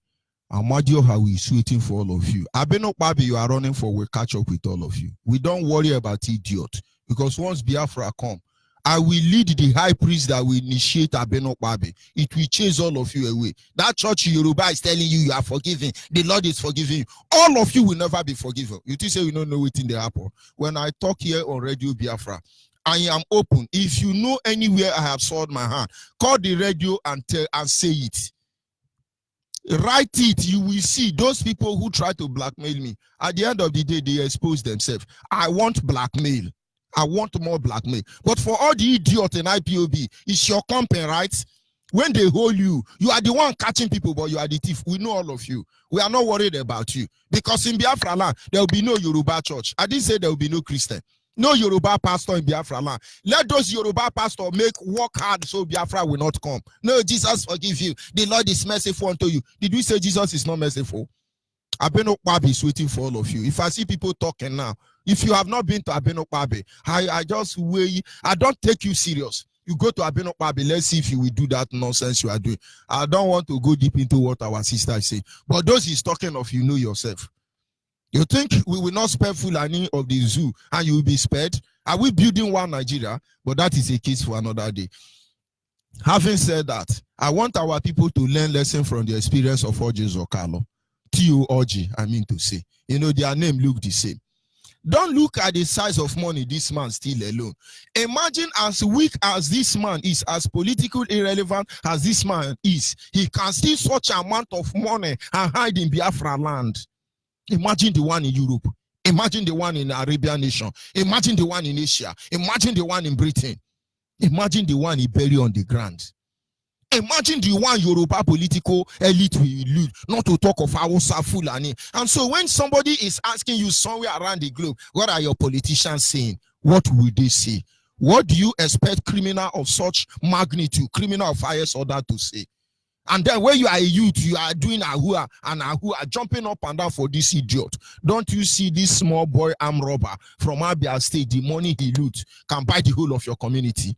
Amadio how is waiting for all of you. Abeno Babi, you are running for, will catch up with all of you. We don't worry about idiot, because once Biafra come, I will lead the high priest that will initiate Abeno Babi. It will chase all of you away. That church Yoruba is telling you are forgiven. The Lord is forgiving you. All of you will never be forgiven. You think say you don't know what in the apple. When I talk here on Radio Biafra, I am open. If you know anywhere I have sold my hand, call the radio and tell and say it. Write it. You will see those people who try to blackmail me. At the end of the day, they expose themselves. I want blackmail. I want more blackmail. But for all the idiots in IPOB, it's your company, right? When they hold you, you are the one catching people, but you are the thief. We know all of you. We are not worried about you. Because in Biafra land, there will be no Yoruba church. I didn't say there will be no Christian. No Yoruba pastor in Biafra land. Let those Yoruba pastors work hard so Biafra will not come. No, Jesus forgive you. The Lord is merciful unto you. Did we say Jesus is not merciful? Abeno Kwabi is waiting for all of you. If I see people talking now, if you have not been to Abeno Kwabi, I just wait. I don't take you serious. You go to Abeno Kwabi, let's see if you will do that nonsense you are doing. I don't want to go deep into what our sister is saying. But those he's talking of, you know yourself. You think we will not spare Fulani of the zoo and you will be spared? Are we building one Nigeria? But that is a case for another day. Having said that, I want our people to learn lesson from the experience of Oji Zokalo. T.O. Oji, I mean to say. You know, their name look the same. Don't look at the size of money this man still alone. Imagine as weak as this man is, as political irrelevant as this man is, he can steal such amount of money and hide in Biafra land. Imagine the one in Europe. Imagine the one in the Arabian nation. Imagine the one in Asia. Imagine the one in Britain. Imagine the one he buried on the ground. Imagine the one Yoruba political elite will lose, not to talk of Hausa Fulani. And so when somebody is asking you somewhere around the globe, what are your politicians saying? What will they say? What do you expect criminal of such magnitude, criminal of highest order to say? And then when you are a youth, you are doing ahua and ahua, jumping up and down for this idiot. Don't you see this small boy arm robber from Abia State, the money he loot can buy the whole of your community?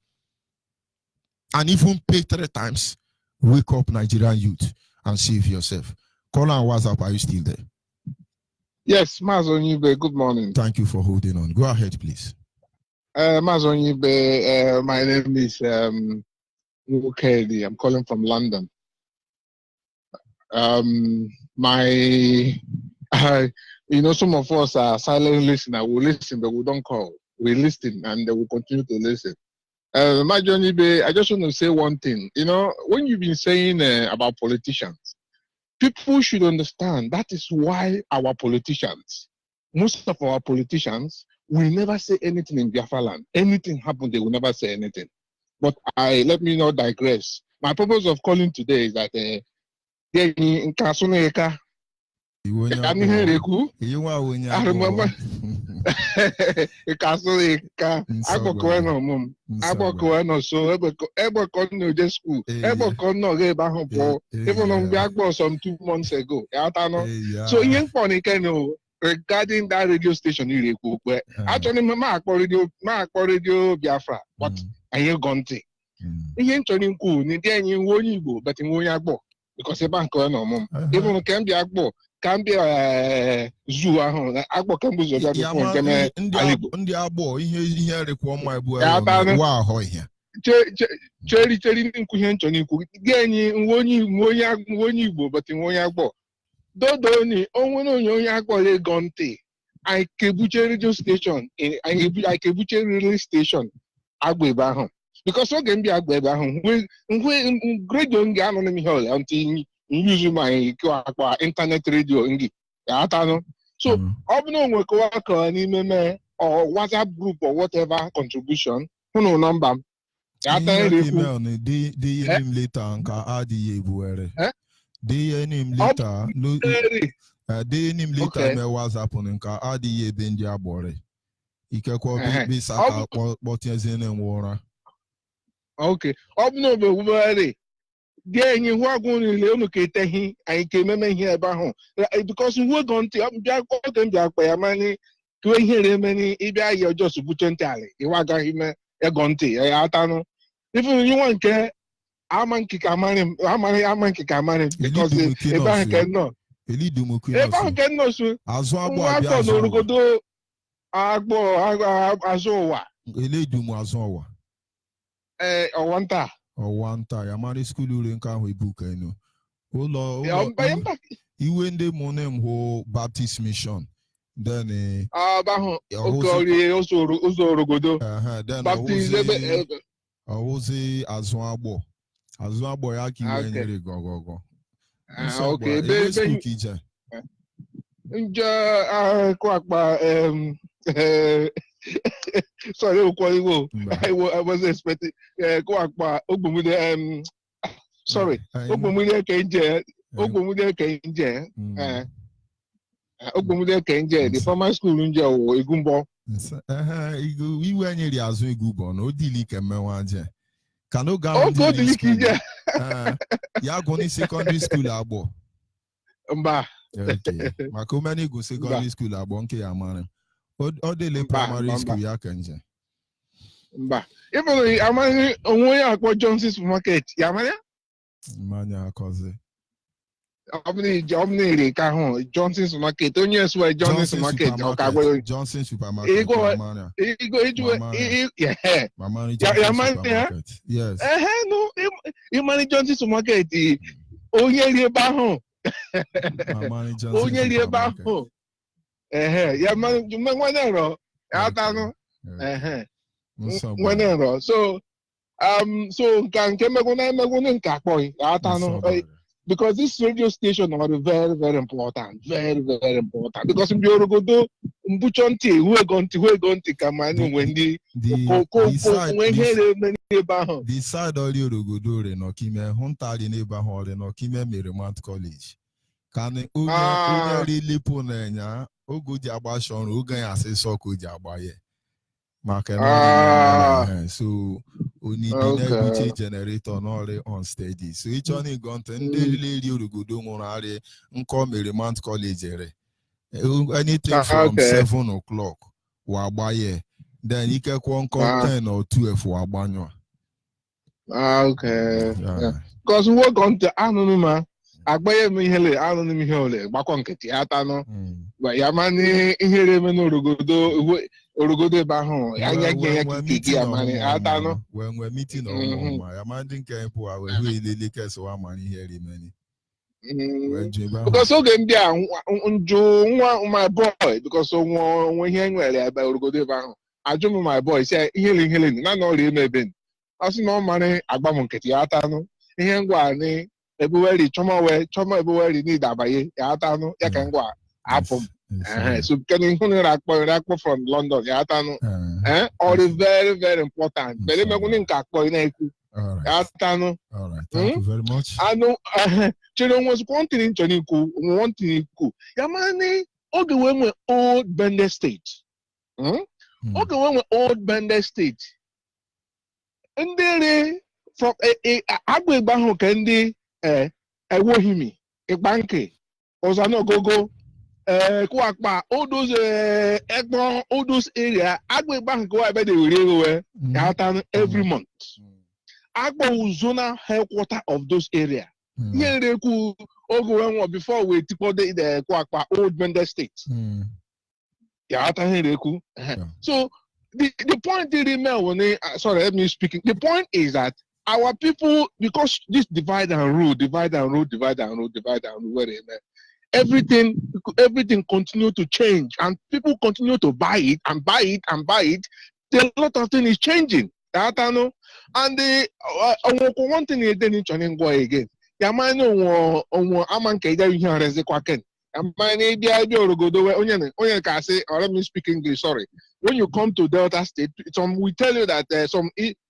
And even pay 3 times. Wake up, Nigerian youth, and save yourself. Call on WhatsApp, are you still there? Yes, Maz Onyibe, good morning. Thank you for holding on. Go ahead, please. Maz Onyibe, my name is Ukedi. I'm calling from London. Some of us are silent listeners. We listen, but we don't call. We listen, and we continue to listen. Maz Onyibe, I just want to say one thing. You know, when you've been saying about politicians, people should understand that is why our politicians, most of our politicians, will never say anything in Biafra land. Anything happen, they will never say anything. But let me not digress. My purpose of calling today is that in Kasuneka, I remember Kasuneka, Agbokoeno, so Eboko school, Eboko no Rebahompo, even on Blackboard some 2 months ago. So young Ponikeno regarding that radio station, actually, Mark radio Biafra, but I ain't gone to. Ihe nchọrọ ikwu n'ịdị enyi nwe onye Igbo but nwe onye Agbo because ebe nke ọ nọ ọmụm even ka m bịa Agbo ka m bịa zoo ahụ Agbo ka m bụ ụzọ bịa bụfụ nke mee Aligbo ndị Agbo ihe rekwa ọma ebu wa ahọ ihe cheri nkwu ihe nchọrọ ikwu dị enyi nwe onye Igbo but nwe onye Agbo dodo ni onwere onye Agbo lego ntị anyị kebuche radio station anyị kebuche radio station Agbo ebe ahụ because oge m bịa Agbo ebe ahụ radio ngi anọ n'ime ihe ọla until use my akpa internet radio ngi atanụ so ọ bụ na onwe kowa n'ime me or WhatsApp group or whatever contribution hụnụ nọmba m email dị yenim later nka adịghị ebuwere dị yenim later dị yenim later me WhatsApp nka adịghị ebe ndị agbọrọ ikekwa bisa ka kpọtiezi na enwe ụra. Okay, ọ bụ na obewere dị enyi hụ agwụ niile unu ka eteghị anyị ka ememe ihe ebe ahụ because nwe go ntị bịa oge m bịa akpa ya mani kwe ihere emeni ịbịa yi ọjọọ buche ntị alị ịwa agaghị ime ego ntị ya atanụ ifuru nwa nke ama nkike amarị because ebe ahụ ke nọ ebe ahụ ke nọ so azụ Agbo abịa n'orugodo Agbo azụ ụwa Eledum azụ ụwa ọwanta ya mara skul ure nke ahụ ibuka enu ụlọ iwe ndị monem hụ Baptist Mission then ụzọ orogodo ọwụzi azụ Agbo ya ka iwe nyere gọgọgọ ebe skul ka ije nje akụ akpa sorry, I wasn't expecting. Go akpa ogbumude. Sorry, ogbumude kenje. Ogbumude kenje. Ogbumude kenje. The former school nje o Egumbo. Iwe nyeri azụ Egumbo no dili kemewanje. Kano ga. Oh, go dili kije. Ya goni secondary school Agbo. Mba. Okay. Makomani go secondary school Agbo nke ya mara. Odele primary school ya kenje. Mba. Even amani onwe ya akpọ Johnson supermarket. Ya manya? Manya akoze. Omni ire ka hụ Johnson supermarket. Onye esuwe Johnson supermarket. Johnson supermarket. Ya manya? Yes. No. Imani Johnson supermarket. Onye ire ebe ahụ. Onye ire ebe ahụ. Ya nwanero atanụ nwanero so nke megwuna nke akpọghị atanụ because this radio station are very very important because mgbe orogodo mbucho ntị huego ntị ka ma nwe ndị nwe ihe ebe ahụ the side ọrịa orogodo re nọ kime hụntali n'ebe ahụ ọrịa nọ kime Marymount College ka onye rilipu na-enya ogo ji agba shọrụ oge ya asị sọkụ ji agba ya maka so onidi na-ebuche generator n'ọrị on steady so ịchọ na ịgọ ntị ndị leri orogodo nwụrụ arị nkọ Marymount College ere anything from 7 o'clock wa agba ya then ikekwe nkọ 10 or 12 wa agbanyụ because nwoke ntị anụnụ ma agbaye m ihe anụnụ m ihe ole gbakọ nkịtị atanụ ya mani ihere eme n'orogodo ebe ahụ anya gị ya kike ya mani atanụ wee meeting ọmụma ya ma ndị nke mpụ wee ilele kesi wa mani ihe rimeni because oge m bịa njụ nwa my boy because onwe ihe nwere ebe orogodo ebe ahụ ajụ m my boy si ihele na ọrịa eme ebe ọ sị na ọ mara agba m nkịtị ya atanụ ihe ngwa ni ebuweri chọma ebuweri n'ide abaye ya atanụ ya ka ngwa apụ m so kedu ihe nwere akpọ from London ya atanụ all is very very important but emegwuni nke akpọ na-ekwu All right. Thank you very much. I know. Children was wanting in Chaniku, wanting to. Yamani, all the way with old Bender State. All the way with old Bender State. And then from a Agwe Banho Candy, a Wohimi, a banky, Osano Gogo, Kwakba, all those Egbon, all those area, Agwe Banko, I bet they will every month. Agbo zonal headquarter of those area. Here they could go before we took the Kwakpa old Bender State. So the point they remain sorry, let me speak. The point is that our people, because this divide and rule, everything continue to change and people continue to buy it. A lot of things is changing. And the one thing is then go again. Yamano amanke you hear as a quacken. And my name can say, or let me speak English, sorry. When you come to Delta State, some we tell you that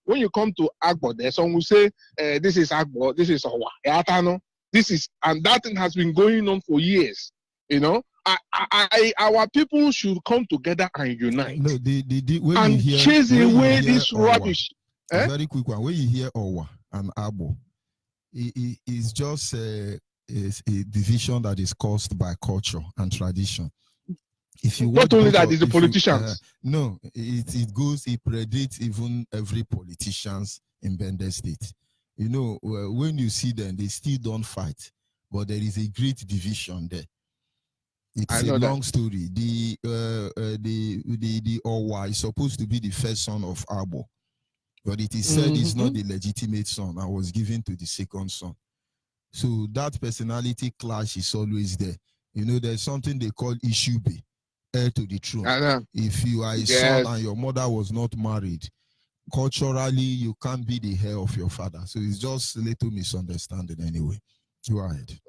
when you come to Agbo, there some will say this is Agbo, this is Owa. This is, and that thing has been going on for years. You know, our people should come together and unite. No, and chase away this rubbish. Very quick one. When you hear Owa and Abo, it is just a division that is caused by culture and tradition. If you not only that, it's the politicians. No, it predates even every politicians in Bender State. You know, when you see them, they still don't fight, but there is a great division there. It's a long story. The Owa is supposed to be the first son of Abo, but it is said it's not the legitimate son and was given to the second son. So that personality clash is always there. You know, there's something they call Ishube, heir to the throne. If you are a son and your mother was not married, culturally you can't be the heir of your father. So it's just a little misunderstanding anyway. Go ahead.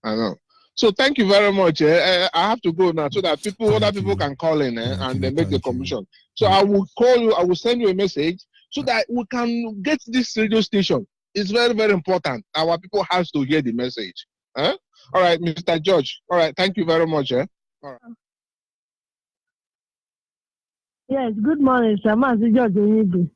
I know. So thank you very much. I have to go now so that other people can call in and they make the commission. So I will call you, I will send you a message so that we can get this radio station. It's very, very important. Our people have to hear the message. All right, Mr. George. All right, thank you very much. All right. Yes, good morning, sir. George Onyibe.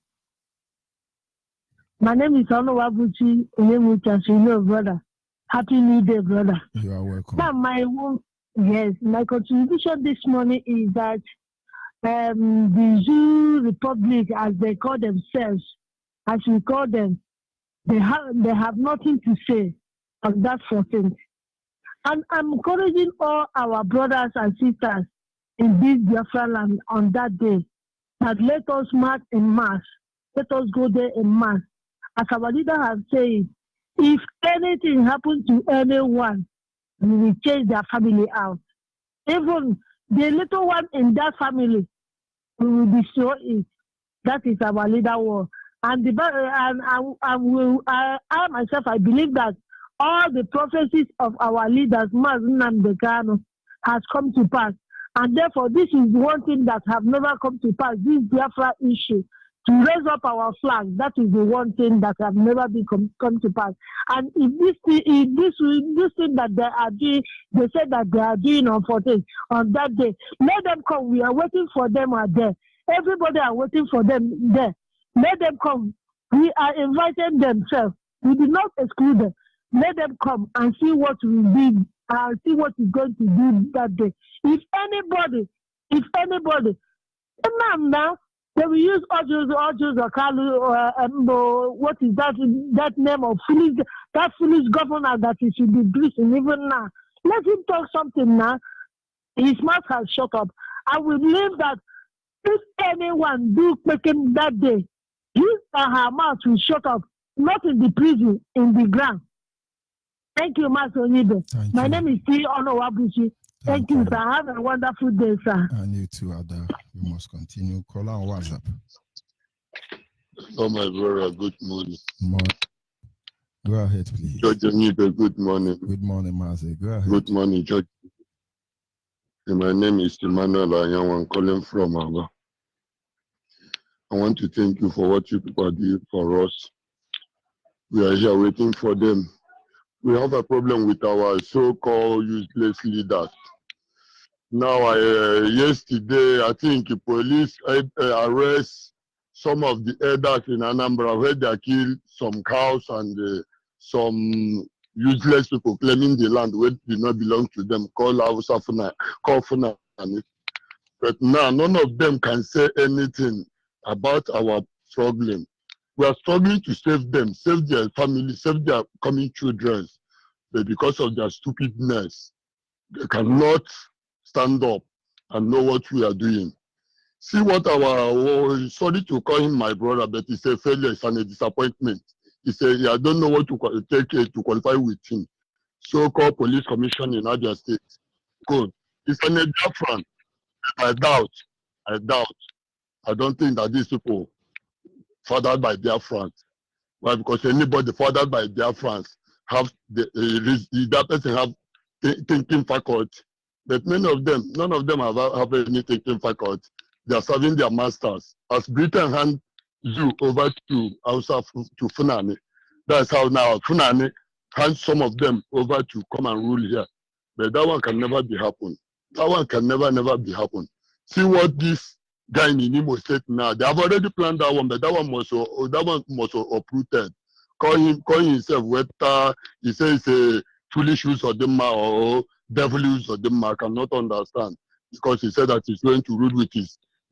My name is Onowabuchi Onyemucha, brother. Happy New Day, brother. You are welcome. Now, my contribution this morning is that the Zoo Republic, as they call themselves, as we call them, they have nothing to say on that 14th. And I'm encouraging all our brothers and sisters in this Biafra land on that day that let us march in mass. Let us go there in mass. As our leader has said, if anything happens to anyone, we will change their family out. Even the little one in that family, we will destroy it. That is our leader war. And I myself, I believe that all the prophecies of our leaders, Mazen and Bekano, has come to pass. And therefore, this is one thing that have never come to pass, this Biafra issue. To raise up our flag, that is the one thing that have never been come to pass. And if this thing that they are doing, they said that they are doing on 14th, on that day, let them come. We are waiting for them out there. Everybody are waiting for them there. Let them come. We are inviting themselves. We did not exclude them. Let them come and see what we did, see what is going to do that day. If anybody, now, they will use Ojus or Kalu or what is that name of that foolish governor that he should be breathing even now. Let him talk something now. His mouth has shut up. I will believe that if anyone do making that day, his or her mouth will shut up, not in the prison, in the ground. Thank you, Master Onyibe. My name is T. Onowabuchi. Thank you, sir. Have a wonderful day, sir. And you too, Ada. You must continue. Call on WhatsApp. Oh, my brother, good morning. Go ahead, please. George Onyibe, good morning. Good morning, Master. Go ahead. Good morning, George. My name is Emmanuel Anyanwu. I'm calling from Aba. I want to thank you for what you people did for us. We are here waiting for them. We have a problem with our so-called useless leaders. Now, yesterday, I think the police arrest some of the elders in Anambra where they killed some cows and some useless people claiming the land where did not belong to them, called Fulani. But now, none of them can say anything about our problem. We are struggling to save them, save their family, save their coming children. But because of their stupidness, they cannot stand up and know what we are doing. See what sorry to call him my brother, but it's a failure, it's a disappointment. He said, I don't know what to take to qualify with him. So-called police commission in Abia State. Good. It's an Biafran. I doubt. I don't think that these people fathered by Biafrans. Why? Because anybody fathered by Biafrans have that person have thinking faculty. But none of them have any thinking faculty. They are serving their masters. As Britain hand Zoo over to Hausa to Fulani, that's how now Fulani hands some of them over to come and rule here. But that one can never be happen. That one can never be happen. See what this guy in Imo State now. They have already planned that one, but that one must uprooted. Calling himself whether he says a foolish use of them or devil use of them. I cannot understand because he said that he's going to rule with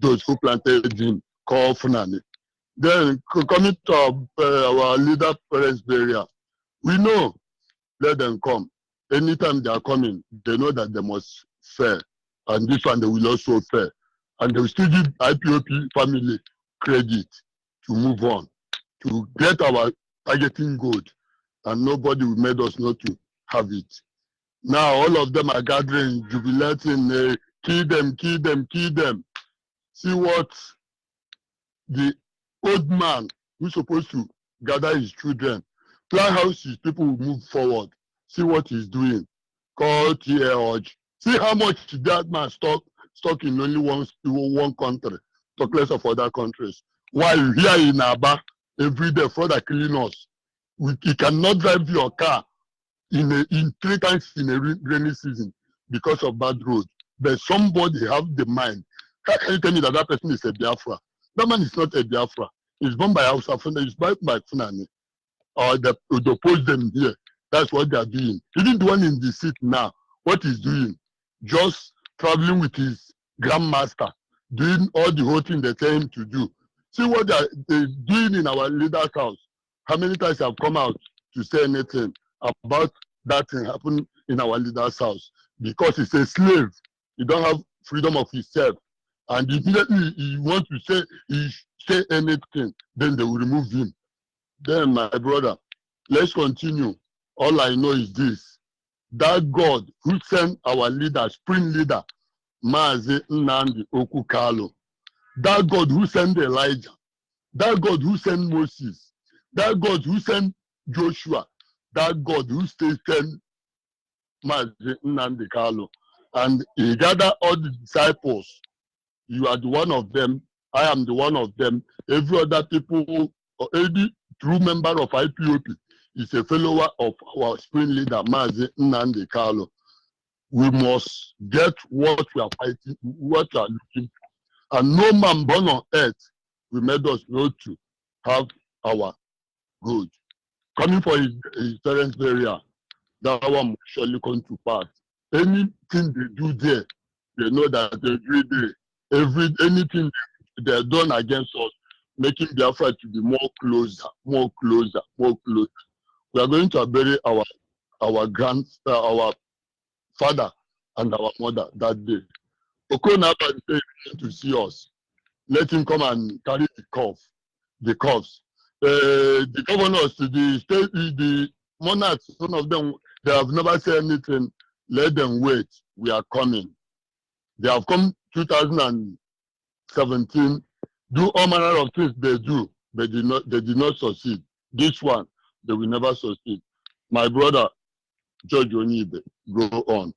those who planted him, called Funani. Then coming to our leader parents' burial, we know, let them come. Anytime they are coming, they know that they must fair. And this one, they will also fair. And they will still give IPOP family credit to move on, to get our targeting good. And nobody will make us not to have it. Now, all of them are gathering, jubilating, kill them. See what the old man who's supposed to gather his children, plan how his people will move forward. See what he's doing. Call TLG. See how much that man stuck in only one country, talk less of other countries. While here in Aba, every day, fraud are killing us. You cannot drive your car in 3 times in a rainy season because of bad road. But somebody have the mind. How can you tell me that person is a Biafra? That man is not a Biafra. He's born by Hausa, he's born by Fulani. Or they oppose them here. That's what they are doing. Even the one in the seat now, what he's doing, just traveling with his grandmaster, doing all the whole thing they tell him to do. See what they're doing in our leader's house. How many times have come out to say anything about that thing happened in our leader's house? Because he's a slave. He don't have freedom of himself. And immediately he wants to say anything, then they will remove him. Then, my brother, let's continue. All I know is this. That God who sent our leader, spring leader, Mazi Nnamdi Okukalo, that God who sent Elijah, that God who sent Moses, that God who sent Joshua, that God who sent Mazi Nnamdi Kalo, and he gathered all the disciples. You are the one of them. I am the one of them. Every other people, or any true member of IPOP is a follower of our spring leader, Mazi Nnamdi Kalo. We must get what we are fighting, what we are looking for. And no man born on earth will make us not to have our good. Coming for his parents' burial, that one will surely come to pass. Anything they do there, they know that every day, anything they're done against us, making Biafra to be more closer. We are going to bury our father and our mother that day. Okona is to see us. Let him come and carry the cuffs. The governors, the state, the monarchs, some of them, they have never said anything. Let them wait. We are coming. They have come 2017, do all manner of things they do, but they did not succeed. This one, they will never succeed. My brother, George Onyibe, go on.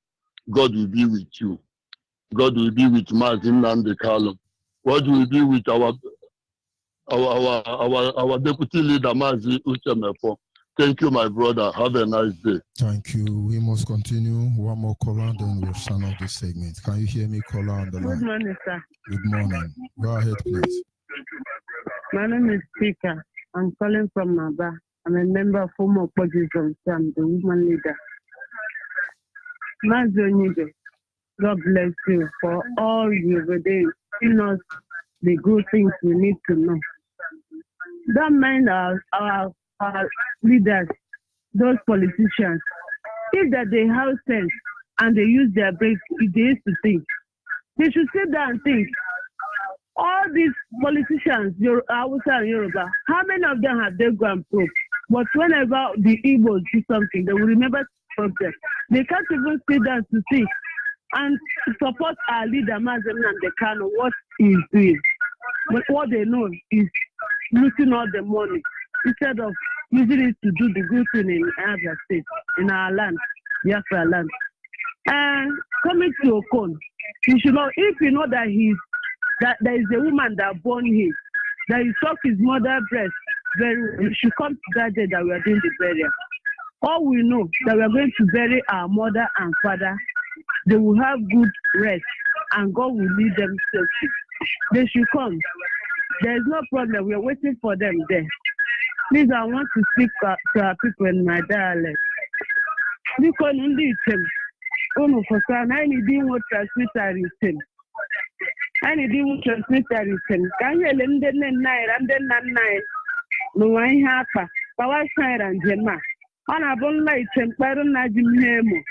God will be with you. God will be with Mazi Nnamdi Kalo. God will be with our our deputy leader, Mazi Uchemepo. Thank you, my brother. Have a nice day. Thank you. We must continue. One more caller, then we'll sign off this segment. Can you hear me, caller on the line? Good morning, sir. Good morning. Go ahead, please. My name is Speaker. I'm calling from Maba. I'm a member of Home Opposition, so I'm the woman leader. Mazi Onyibe, God bless you for all you've been telling us the good things we need to know. Don't mind our leaders, those politicians. If that they have sense and they use their brains, they used to think. They should sit down and think. All these politicians, Hausa and Yoruba, how many of them have they gone probe? But whenever the Igbos do something, they will remember something. They can't even sit down to think and support our leader, Mazi Nnamdi, what he's doing. But what they know is losing all the money instead of using it to do the good thing in other states, in our land, Biafra land. And coming to Okon, you should know, if you know that that there is a woman that born him, that he sucked his mother's breast very well, you should come to that day that we are doing the burial. All we know that we are going to bury our mother and father, they will have good rest and God will lead them safely. They should come. There is no problem. We are waiting for them there. Please, I want to speak to our people in my dialect. Because I need more transmitter. I need more transmitter. Can you lend the night and then night? No, I have a power shine and Gemma. On a bon light and Baron Najim Nemo.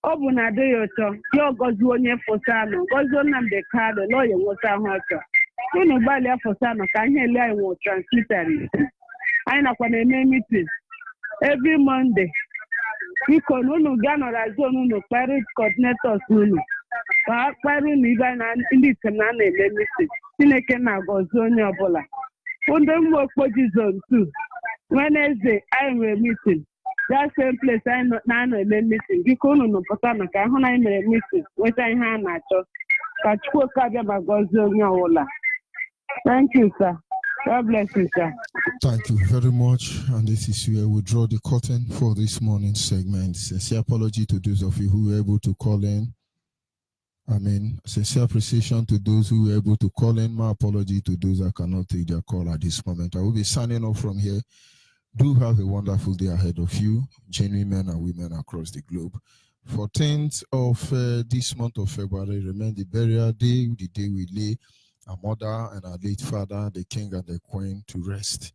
Obuna de yoto, your Gozwonia for Sano, Gozon and the car, the lawyer was a hotter. You know, Balia for Sano, can you lie more transmitter? I know when they name it every Monday. You can no Gano Razon, no pirate coordinators, no. Pirate even an independent message. Tinekena Gozonia Bola. On them work for zone 2. Wednesday, I am a meeting. That same place I know now a meeting. You can no Potana, I want a meeting. What I have at all. Thank you, sir. God bless you, sir. Thank you very much. And this is where we draw the curtain for this morning's segment. Sincere apology to those of you who were able to call in. Sincere appreciation to those who were able to call in. My apology to those that cannot take their call at this moment. I will be signing off from here. Do have a wonderful day ahead of you, genuine men and women across the globe. 14th of this month of February, remain the burial day, the day we lay our mother and our late father, the king and the queen, to rest.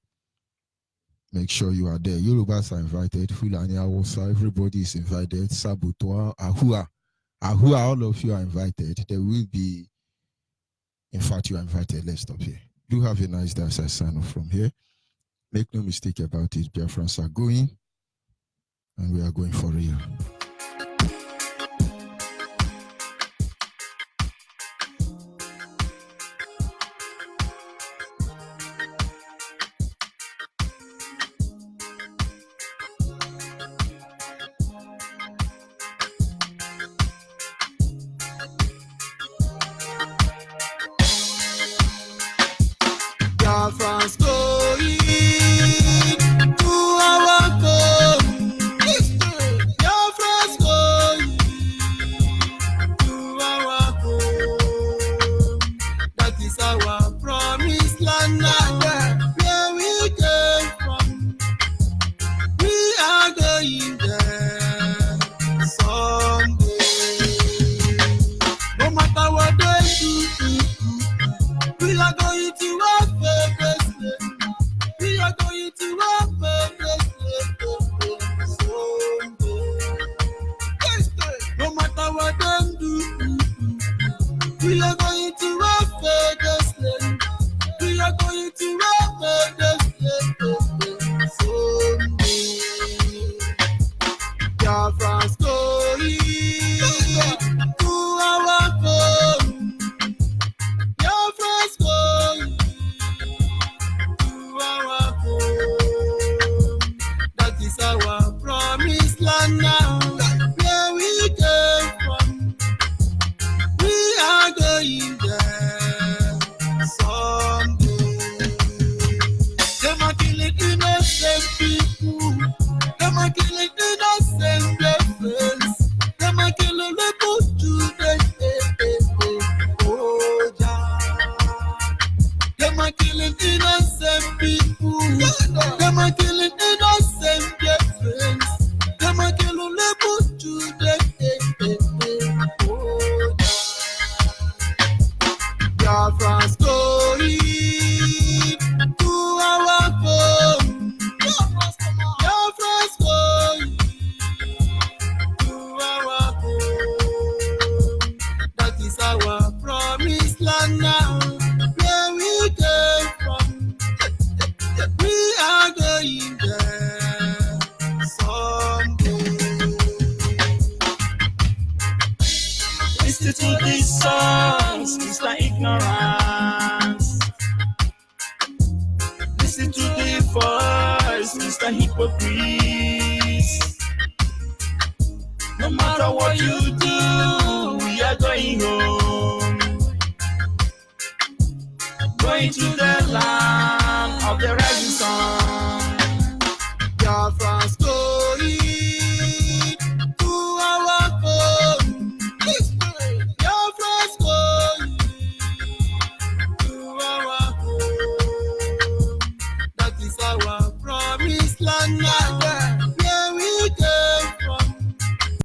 Make sure you are there. Yorubas are invited. Fulani Awosa, everybody is invited. Sabutoa, Ahua, all of you are invited. There will be, in fact, you are invited. Let's stop here. Do have a nice day as I sign off from here. Make no mistake about it. Biafrans are going, and we are going for real. Biafrans going to our home. Biafrans going to our home. That is our promised land. Where we came from, we are going there someday. No matter what they do, we are going to our favorite place. We are going to our favorite place someday. No matter what they do, we are going to our favorite place. We are going to our favorite place someday. Biafrans going to our home. Biafrans going are killing innocent people. Them are killing innocent friends. Them are killing little children. Biafra's going to our home. Biafra's going to our home. That is our promised land now. Where we came from, we are going there someday. Listen to these songs, Mr. Ignorance. Listen to the voice, Mr. Hypocrite. No matter what you do, we are going home. Going to the